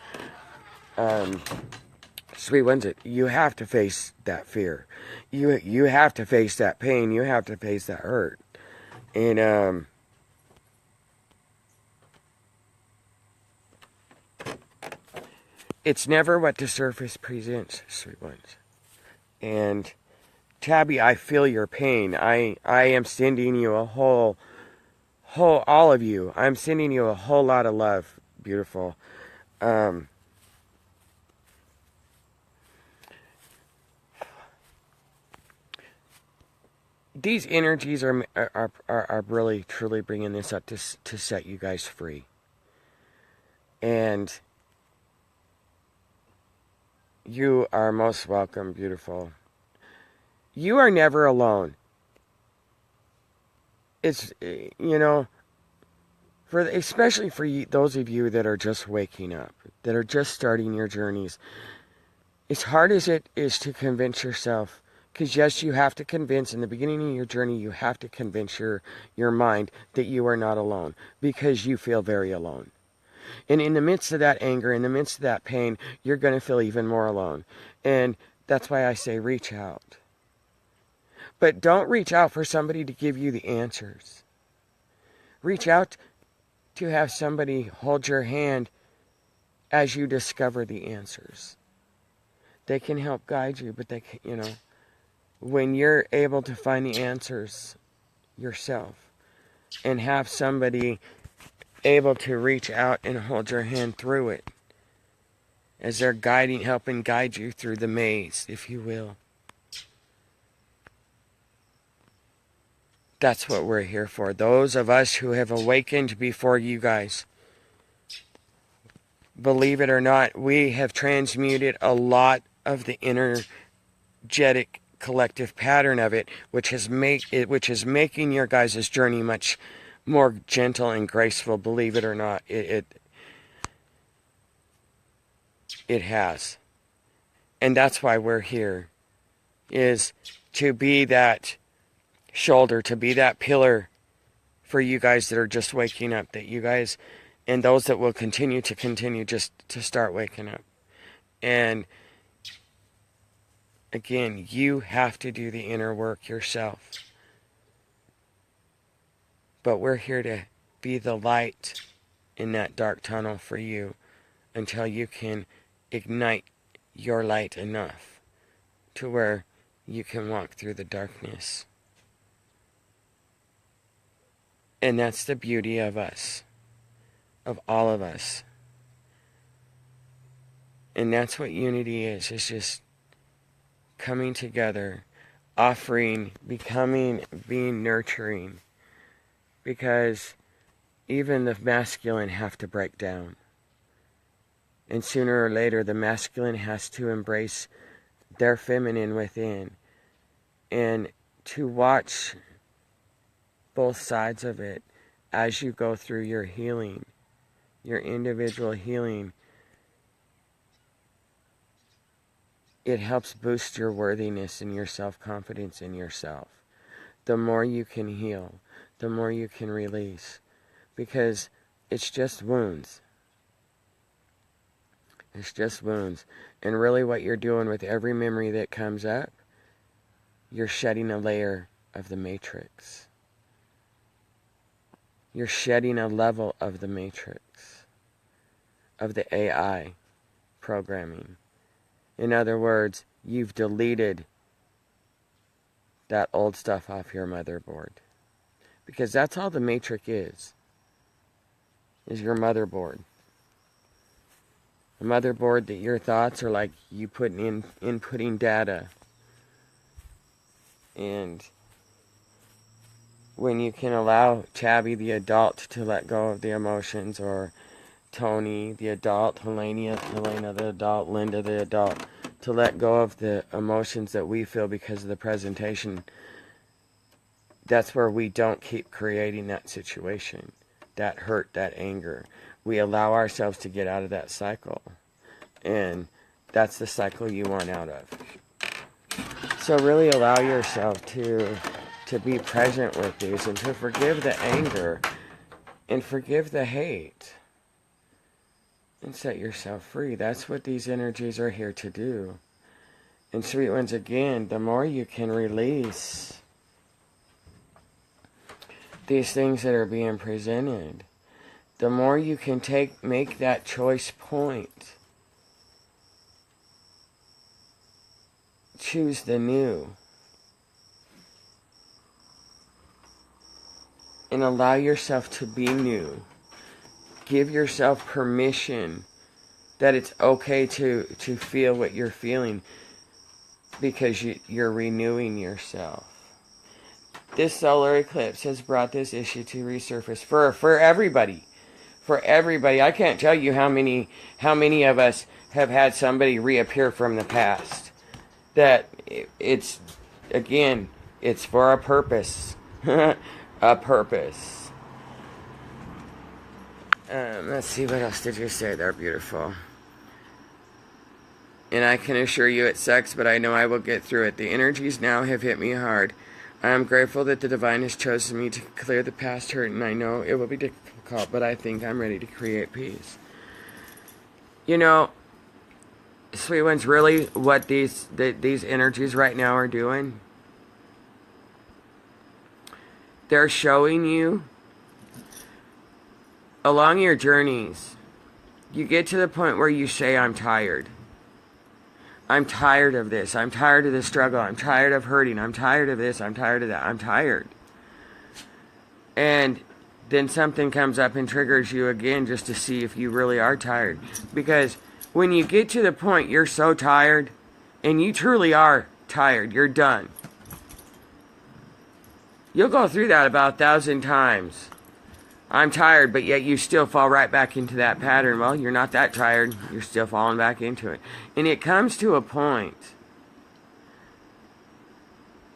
Sweet ones, you have to face that fear. You have to face that pain. You have to face that hurt. And it's never what the surface presents, sweet ones. And Tabby, I feel your pain. I am sending you all of you. I'm sending you a whole lot of love, beautiful. These energies are really, truly bringing this up to set you guys free. And you are most welcome, beautiful. You are never alone. It's, especially for you, those of you that are just waking up, that are just starting your journeys. As hard as it is to convince yourself, because yes, you have to convince, in the beginning of your journey, you have to convince your mind that you are not alone, because you feel very alone. And in the midst of that anger, in the midst of that pain, you're going to feel even more alone. And that's why I say reach out. But don't reach out for somebody to give you the answers. Reach out to have somebody hold your hand as you discover the answers. They can help guide you, but they can, when you're able to find the answers yourself and have somebody able to reach out and hold your hand through it as they're helping guide you through the maze, if you will. That's what we're here for. Those of us who have awakened before you guys. Believe it or not, we have transmuted a lot of the energetic collective pattern of it, which is making your guys' journey much more gentle and graceful. Believe it or not, it has. And that's why we're here, is to be that shoulder, to be that pillar for you guys that are just waking up, that you guys and those that will continue just to start waking up. And again, you have to do the inner work yourself. But we're here to be the light in that dark tunnel for you until you can ignite your light enough to where you can walk through the darkness. And that's the beauty of us, of all of us. And that's what unity is. It's just coming together, offering, becoming, being nurturing. Because even the masculine have to break down. And sooner or later, the masculine has to embrace their feminine within. And to watch both sides of it as you go through your healing, your individual healing, it helps boost your worthiness and your self-confidence in yourself. The more you can heal, the more you can release. Because it's just wounds. It's just wounds. And really what you're doing with every memory that comes up, you're shedding a layer of the matrix. You're shedding a level of the matrix, of the AI programming. In other words, you've deleted that old stuff off your motherboard. Because that's all the matrix is your motherboard. A motherboard that your thoughts are like you inputting data. And when you can allow Tabby the adult to let go of the emotions, or Tony the adult, Helena the adult, Linda the adult, to let go of the emotions that we feel because of the presentation, that's where we don't keep creating that situation, that hurt, that anger. We allow ourselves to get out of that cycle. And that's the cycle you want out of. So really allow yourself to be present with these, and to forgive the anger and forgive the hate and set yourself free. That's what these energies are here to do. And sweet ones, again, the more you can release these things that are being presented, the more you can make that choice point. Choose the new. And allow yourself to be new. Give yourself permission that it's okay to feel what you're feeling, because you're renewing yourself. This solar eclipse has brought this issue to resurface for everybody. For everybody. I can't tell you how many of us have had somebody reappear from the past. That it's, again, it's for a purpose. A purpose. Let's see, what else did you say there, beautiful? And I can assure you it sucks, but I know I will get through it. The energies now have hit me hard. I am grateful that the divine has chosen me to clear the past hurt, and I know it will be difficult, but I think I'm ready to create peace. You know, sweet ones, really what these energies right now are doing, they're showing you along your journeys, you get to the point where you say, I'm tired. I'm tired of this. I'm tired of the struggle. I'm tired of hurting. I'm tired of this. I'm tired of that. I'm tired. And then something comes up and triggers you again, just to see if you really are tired. Because when you get to the point you're so tired, and you truly are tired, you're done. You'll go through that about 1,000 times. I'm tired, but yet you still fall right back into that pattern. Well, you're not that tired. You're still falling back into it. And it comes to a point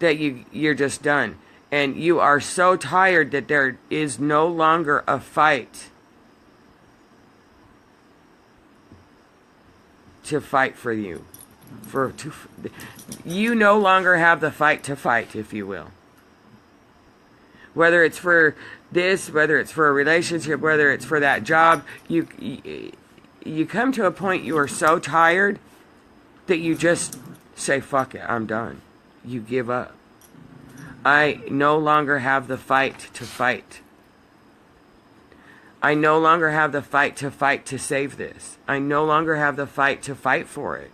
that you're just done. And you are so tired that there is no longer a fight to fight for you. You no longer have the fight to fight, if you will. Whether it's for this, whether it's for a relationship, whether it's for that job, you come to a point you are so tired that you just say, fuck it, I'm done. You give up. I no longer have the fight to fight. I no longer have the fight to save this. I no longer have the fight to fight for it.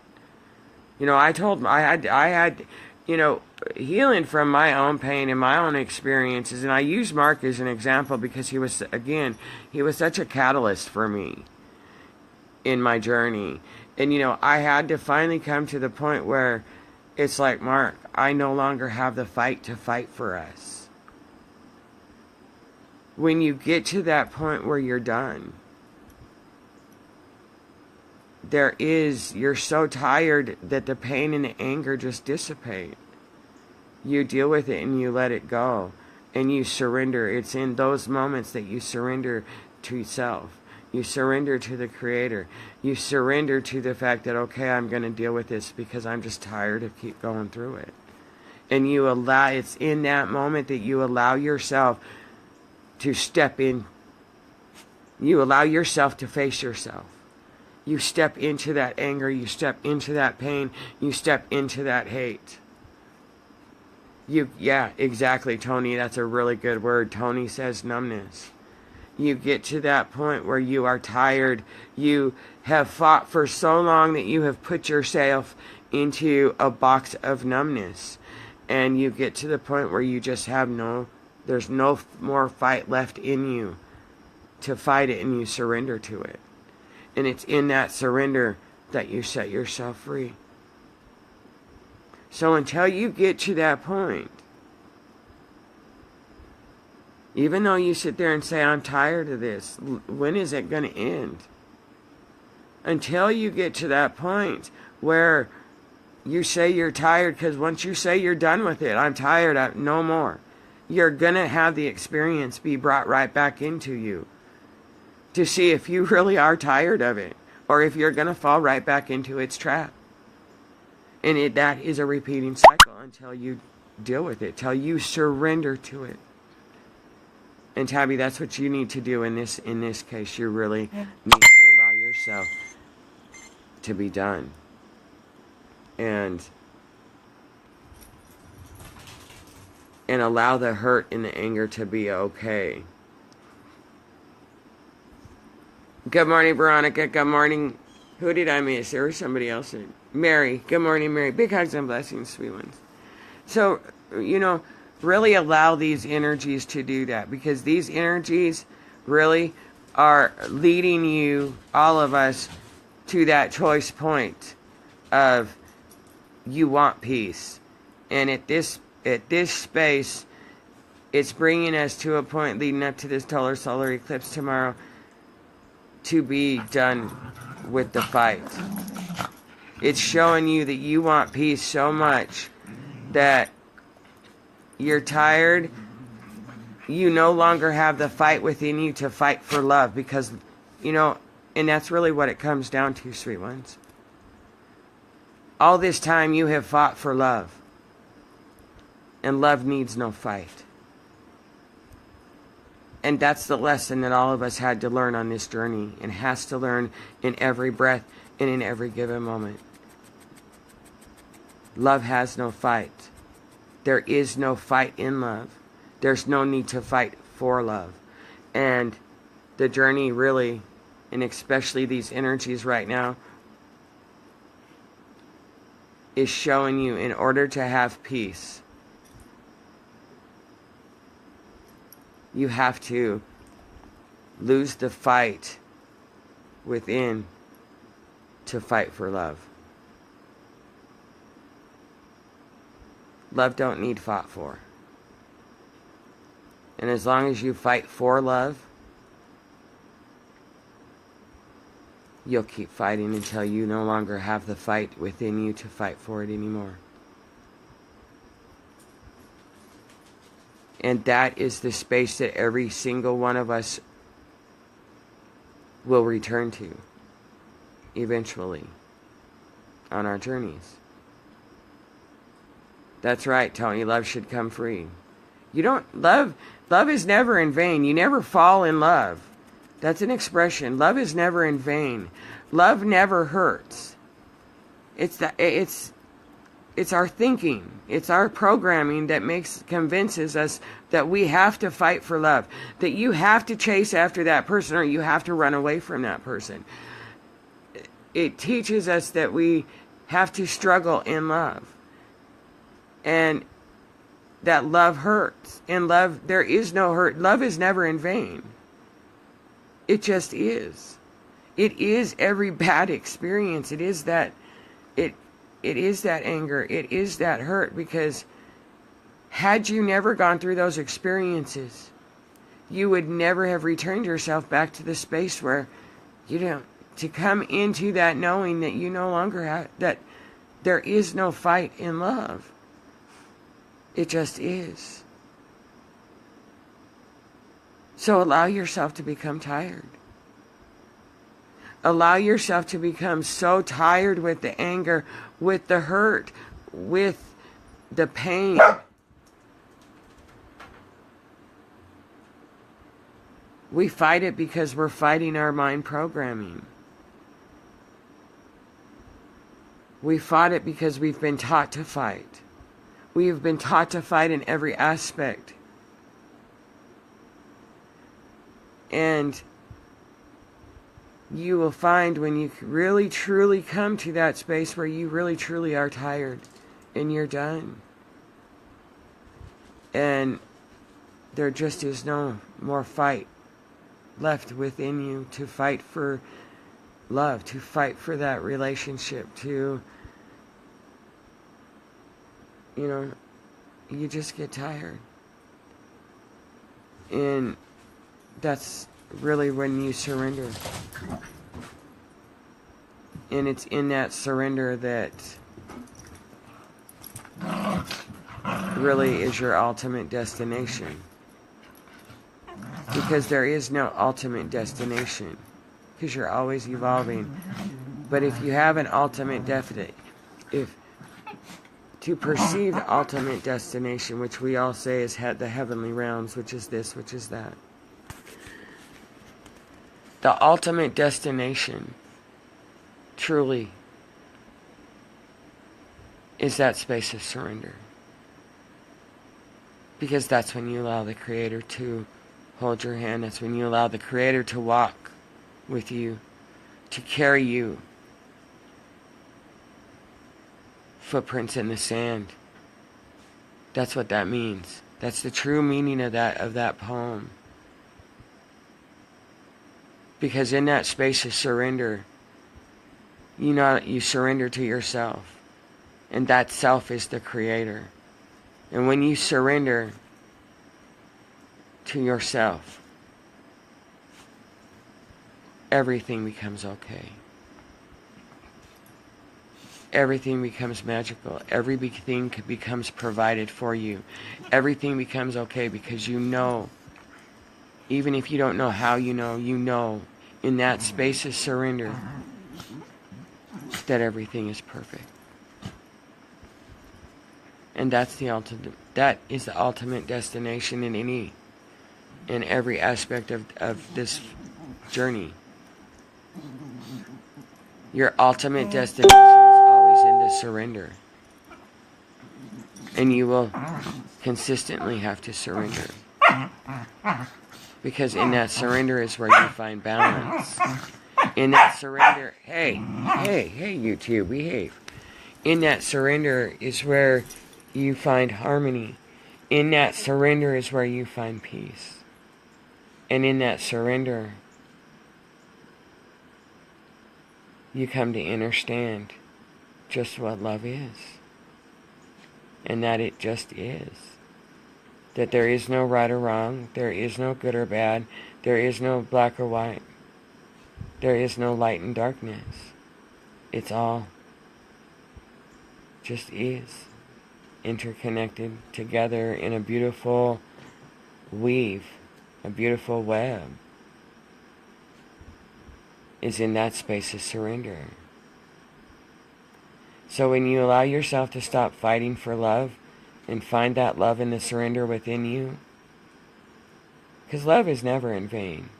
You know, I had, you know, healing from my own pain and my own experiences, and I use Mark as an example because he was such a catalyst for me in my journey. And, you know, I had to finally come to the point where it's like, Mark, I no longer have the fight to fight for us. When you get to that point where you're done, you're so tired that the pain and the anger just dissipate. You deal with it and you let it go. And you surrender. It's in those moments that you surrender to yourself. You surrender to the Creator. You surrender to the fact that, okay, I'm going to deal with this because I'm just tired of keep going through it. And it's in that moment that you allow yourself to step in. You allow yourself to face yourself. You step into that anger. You step into that pain. You step into that hate. Yeah, exactly, Tony. That's a really good word. Tony says numbness. You get to that point where you are tired. You have fought for so long that you have put yourself into a box of numbness. And you get to the point where you just there's no more fight left in you to fight it, and you surrender to it. And it's in that surrender that you set yourself free. So until you get to that point, even though you sit there and say, I'm tired of this, when is it going to end? Until you get to that point where you say you're tired, because once you say you're done with it, I'm tired, no more, you're going to have the experience be brought right back into you to see if you really are tired of it, or if you're going to fall right back into its trap. And that is a repeating cycle until you deal with it, till you surrender to it. And Tabby, that's what you need to do in this case. You really need to allow yourself to be done. And allow the hurt and the anger to be okay. Good morning, Veronica. Good morning. Who did I miss? There was somebody else. Mary. Good morning, Mary. Big hugs and blessings, sweet ones. So, really allow these energies to do that, because these energies really are leading you, all of us, to that choice point of you want peace. And at this space, it's bringing us to a point leading up to this total solar eclipse tomorrow to be done with the fight. It's showing you that you want peace so much that you're tired. You no longer have the fight within you to fight for love, because, and that's really what it comes down to, sweet ones. All this time you have fought for love. And love needs no fight. And that's the lesson that all of us had to learn on this journey, and has to learn in every breath and in every given moment. Love has no fight. There is no fight in love. There's no need to fight for love. And the journey really, and especially these energies right now, is showing you, in order to have peace, you have to lose the fight within to fight for love. Love don't need fought for. And as long as you fight for love, you'll keep fighting until you no longer have the fight within you to fight for it anymore. And that is the space that every single one of us will return to eventually on our journeys. That's right, Tony. Love should come free. Love is never in vain. You never fall in love. That's an expression. Love is never in vain. Love never hurts. It's our thinking. It's our programming that convinces us that we have to fight for love, that you have to chase after that person, or you have to run away from that person. It teaches us that we have to struggle in love, and that love hurts. In love, there is no hurt. Love is never in vain. It just is. It is every bad experience. It is that anger. It is that hurt, because had you never gone through those experiences, you would never have returned yourself back to the space where you don't to come into that knowing that you no longer have, that there is no fight in love. It just is. So allow yourself to become tired. Allow yourself to become so tired with the anger, with the hurt, with the pain. We fight it because we're fighting our mind programming. We fought it because we've been taught to fight. We have been taught to fight in every aspect. And you will find when you really truly come to that space where you really truly are tired and you're done. And there just is no more fight left within you to fight for love, to fight for that relationship, to, you just get tired. And that's really when you surrender. And it's in that surrender that really is your ultimate destination. Because there is no ultimate destination. Because you're always evolving. But if you have an ultimate to perceive the ultimate destination, which we all say is the heavenly realms, which is this, which is that. The ultimate destination, truly, is that space of surrender. Because that's when you allow the Creator to hold your hand. That's when you allow the Creator to walk with you, to carry you. Footprints in the sand. That's what that means. That's the true meaning of that poem. Because in that space of surrender, you surrender to yourself. And that self is the Creator. And when you surrender to yourself, everything becomes okay. Everything becomes magical. Everything becomes provided for you. Everything becomes okay because you know, even if you don't know how you know in that space of surrender that everything is perfect. And that is the ultimate destination in every aspect of this journey. Your ultimate destination is always in the surrender. And you will consistently have to surrender. Because in that surrender is where you find balance. In that surrender, hey, YouTube, behave. In that surrender is where you find harmony. In that surrender is where you find peace. And in that surrender, you come to understand just what love is. And that it just is. That there is no right or wrong. There is no good or bad. There is no black or white. There is no light and darkness. It's all just is. Interconnected together in a beautiful weave. A beautiful web. Is in that space of surrender. So when you allow yourself to stop fighting for love and find that love and the surrender within you, because love is never in vain.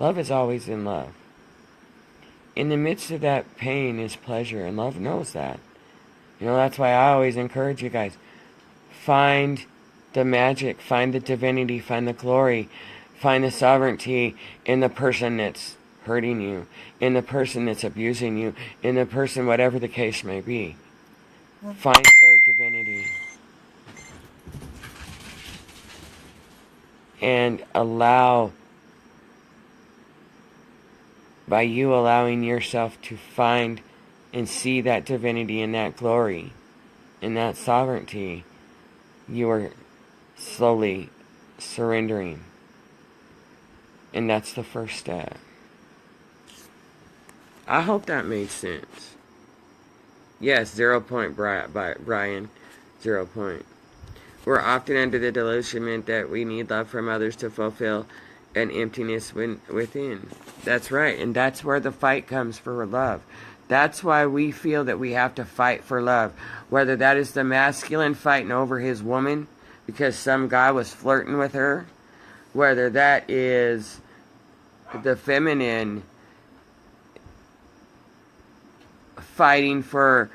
Love is always in love. In the midst of that pain is pleasure, and love knows that. That's why I always encourage you guys, find the magic, find the divinity, find the glory, find the sovereignty in the person that's hurting you, in the person that's abusing you, in the person, whatever the case may be. Find their divinity. And allow, by you allowing yourself to find and see that divinity and that glory and that sovereignty, you are slowly surrendering. And that's the first step. I hope that made sense. Yes, 0 point, Brian. 0 point. We're often under the delusion that we need love from others to fulfill an emptiness within. That's right, and that's where the fight comes for love. That's why we feel that we have to fight for love. Whether that is the masculine fighting over his woman because some guy was flirting with her, whether that is the feminine fighting for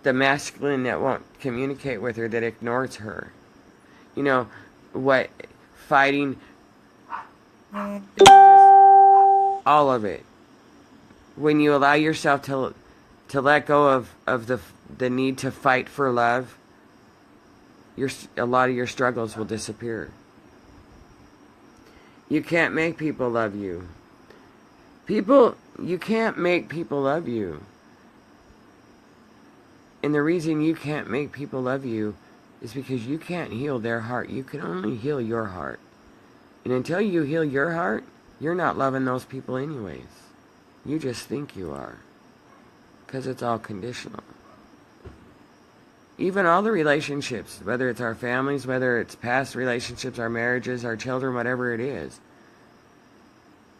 the masculine that won't communicate with her, that ignores her. You know, what fighting, just all of it. When you allow yourself to let go of the need to fight for love, a lot of your struggles will disappear. You can't make people love you. You can't make people love you. And the reason you can't make people love you is because you can't heal their heart. You can only heal your heart. And until you heal your heart, you're not loving those people anyways. You just think you are. Because it's all conditional. Even all the relationships, whether it's our families, whether it's past relationships, our marriages, our children, whatever it is,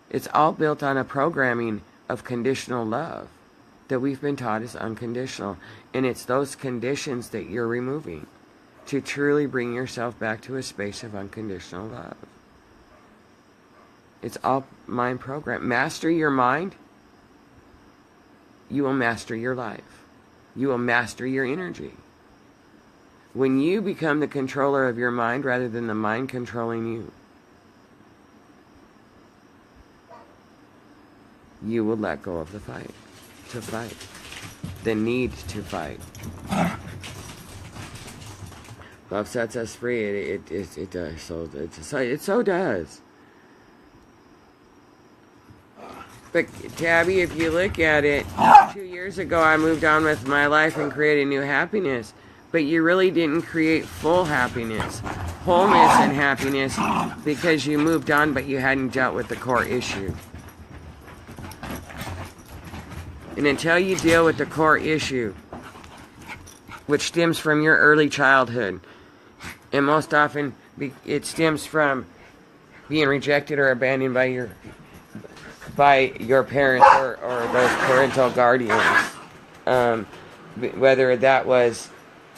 it's all built on a programming of conditional love that we've been taught is unconditional. And it's those conditions that you're removing to truly bring yourself back to a space of unconditional love. It's all mind program. Master your mind, you will master your life. You will master your energy. When you become the controller of your mind rather than the mind controlling you, you will let go of the fight. To fight. The need to fight. Love sets us free. It does. It so does. But Tabby, if you look at it, 2 years ago I moved on with my life and created new happiness. But you really didn't create full happiness, wholeness and happiness, because you moved on but you hadn't dealt with the core issue. And until you deal with the core issue, which stems from your early childhood, and most often it stems from being rejected or abandoned by your parents or those parental guardians, whether that was,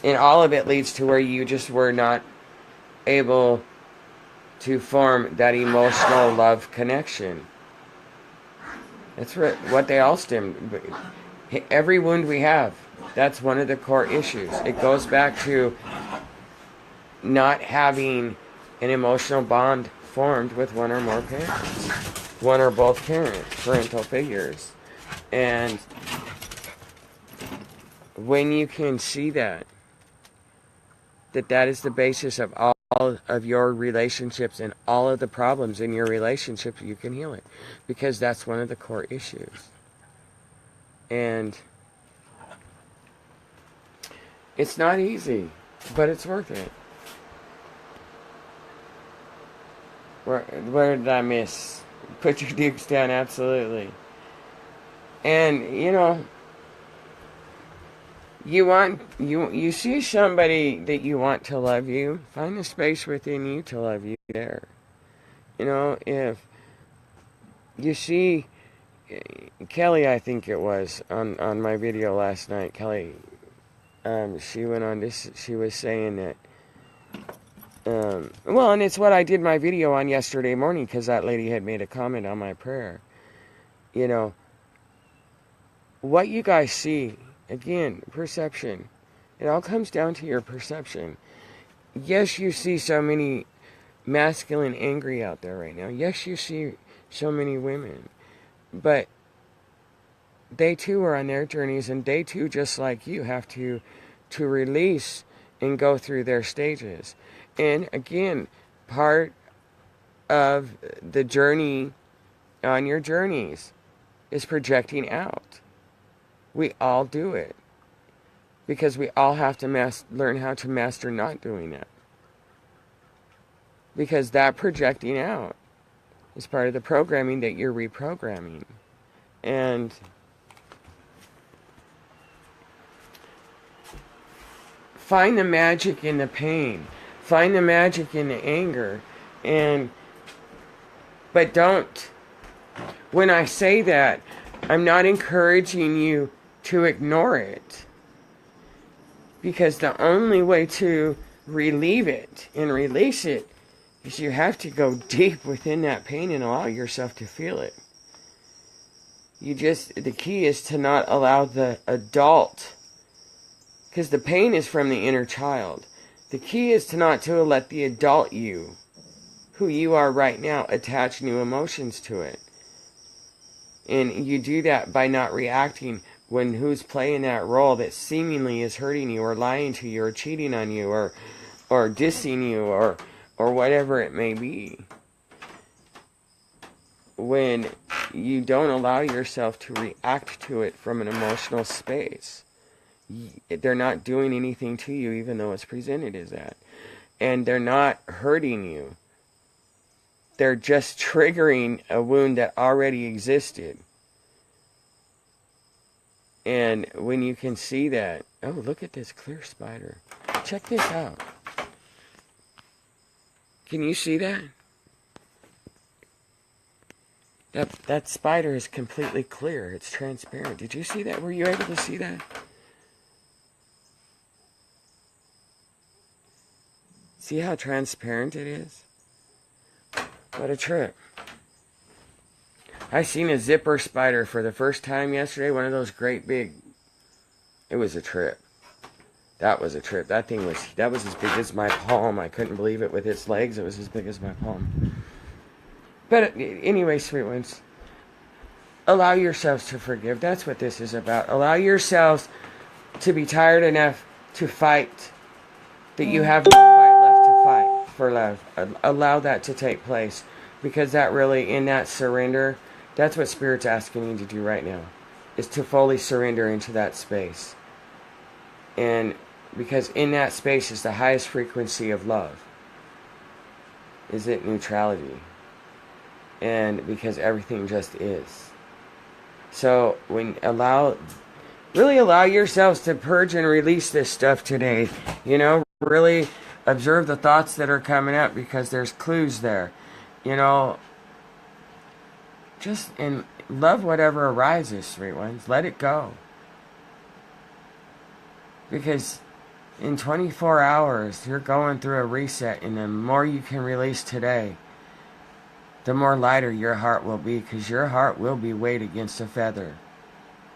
and all of it leads to where you just were not able to form that emotional love connection. That's what they all stem. Every wound we have, that's one of the core issues. It goes back to not having an emotional bond formed with one or more parents. One or both parental figures. And when you can see that is the basis of all of your relationships and all of the problems in your relationships, you can heal it. Because that's one of the core issues. And it's not easy, but it's worth it. Where did I miss? Put your dukes down, absolutely. And, you see somebody that you want to love you, find a space within you to love you there. If you see Kelly, I think it was, on my video last night, Kelly, she went on this, she was saying that, and it's what I did my video on yesterday morning, because that lady had made a comment on my prayer. What you guys see, again, perception. It all comes down to your perception. Yes, you see so many masculine angry out there right now. Yes, you see so many women. But they too are on their journeys, and they too, just like you, have to release and go through their stages. And again, part of the journey on your journeys is projecting out. We all do it. Because we all have to learn how to master not doing that. Because that projecting out is part of the programming that you're reprogramming. And find the magic in the pain. Find the magic in the anger. But don't, when I say that, I'm not encouraging you to ignore it. Because the only way to relieve it and release it is you have to go deep within that pain and allow yourself to feel it. The key is to not allow the adult, because the pain is from the inner child. The key is to let the adult you, who you are right now, attach new emotions to it. And you do that by not reacting when who's playing that role that seemingly is hurting you or lying to you or cheating on you or dissing you or whatever it may be. When you don't allow yourself to react to it from an emotional space, they're not doing anything to you even though it's presented as that. And they're not hurting you. They're just triggering a wound that already existed. And when you can see that, oh, look at this clear spider. Check this out. Can you see that? That spider is completely clear. It's transparent. Did you see that? Were you able to see that? See how transparent it is? What a trip. I seen a zipper spider for the first time yesterday. One of those great big... It was a trip. That was a trip. That was as big as my palm. I couldn't believe it with its legs. It was as big as my palm. But anyway, sweet ones, allow yourselves to forgive. That's what this is about. Allow yourselves to be tired enough to fight, that you have no fight left to fight for love. Allow that to take place, because that really, in that surrender, that's what Spirit's asking you to do right now, is to fully surrender into that space. And because in that space is the highest frequency of love. Is it neutrality? And because everything just is. So really allow yourselves to purge and release this stuff today. You know, really observe the thoughts that are coming up, because there's clues there. You know, and love whatever arises, sweet ones. Let it go. Because in 24 hours, you're going through a reset, and the more you can release today, the more lighter your heart will be, because your heart will be weighed against a feather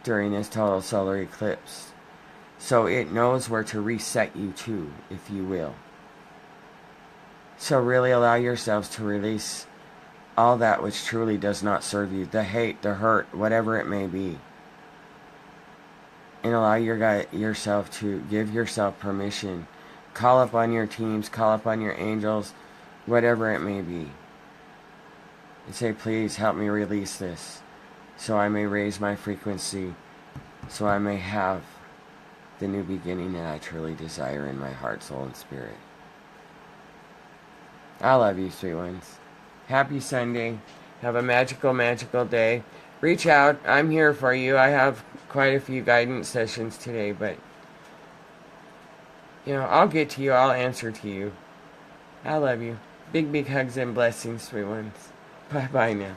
during this total solar eclipse. So it knows where to reset you to, if you will. So really allow yourselves to release all that which truly does not serve you, the hate, the hurt, whatever it may be. And allow yourself to give yourself permission. Call up on your teams, call up on your angels, whatever it may be. And say, please help me release this, so I may raise my frequency, so I may have the new beginning that I truly desire in my heart, soul, and spirit. I love you, sweet ones. Happy Sunday. Have a magical, magical day. Reach out. I'm here for you. I have quite a few guidance sessions today, but, you know, I'll get to you. I'll answer to you. I love you. Big, big hugs and blessings, sweet ones. Bye-bye now.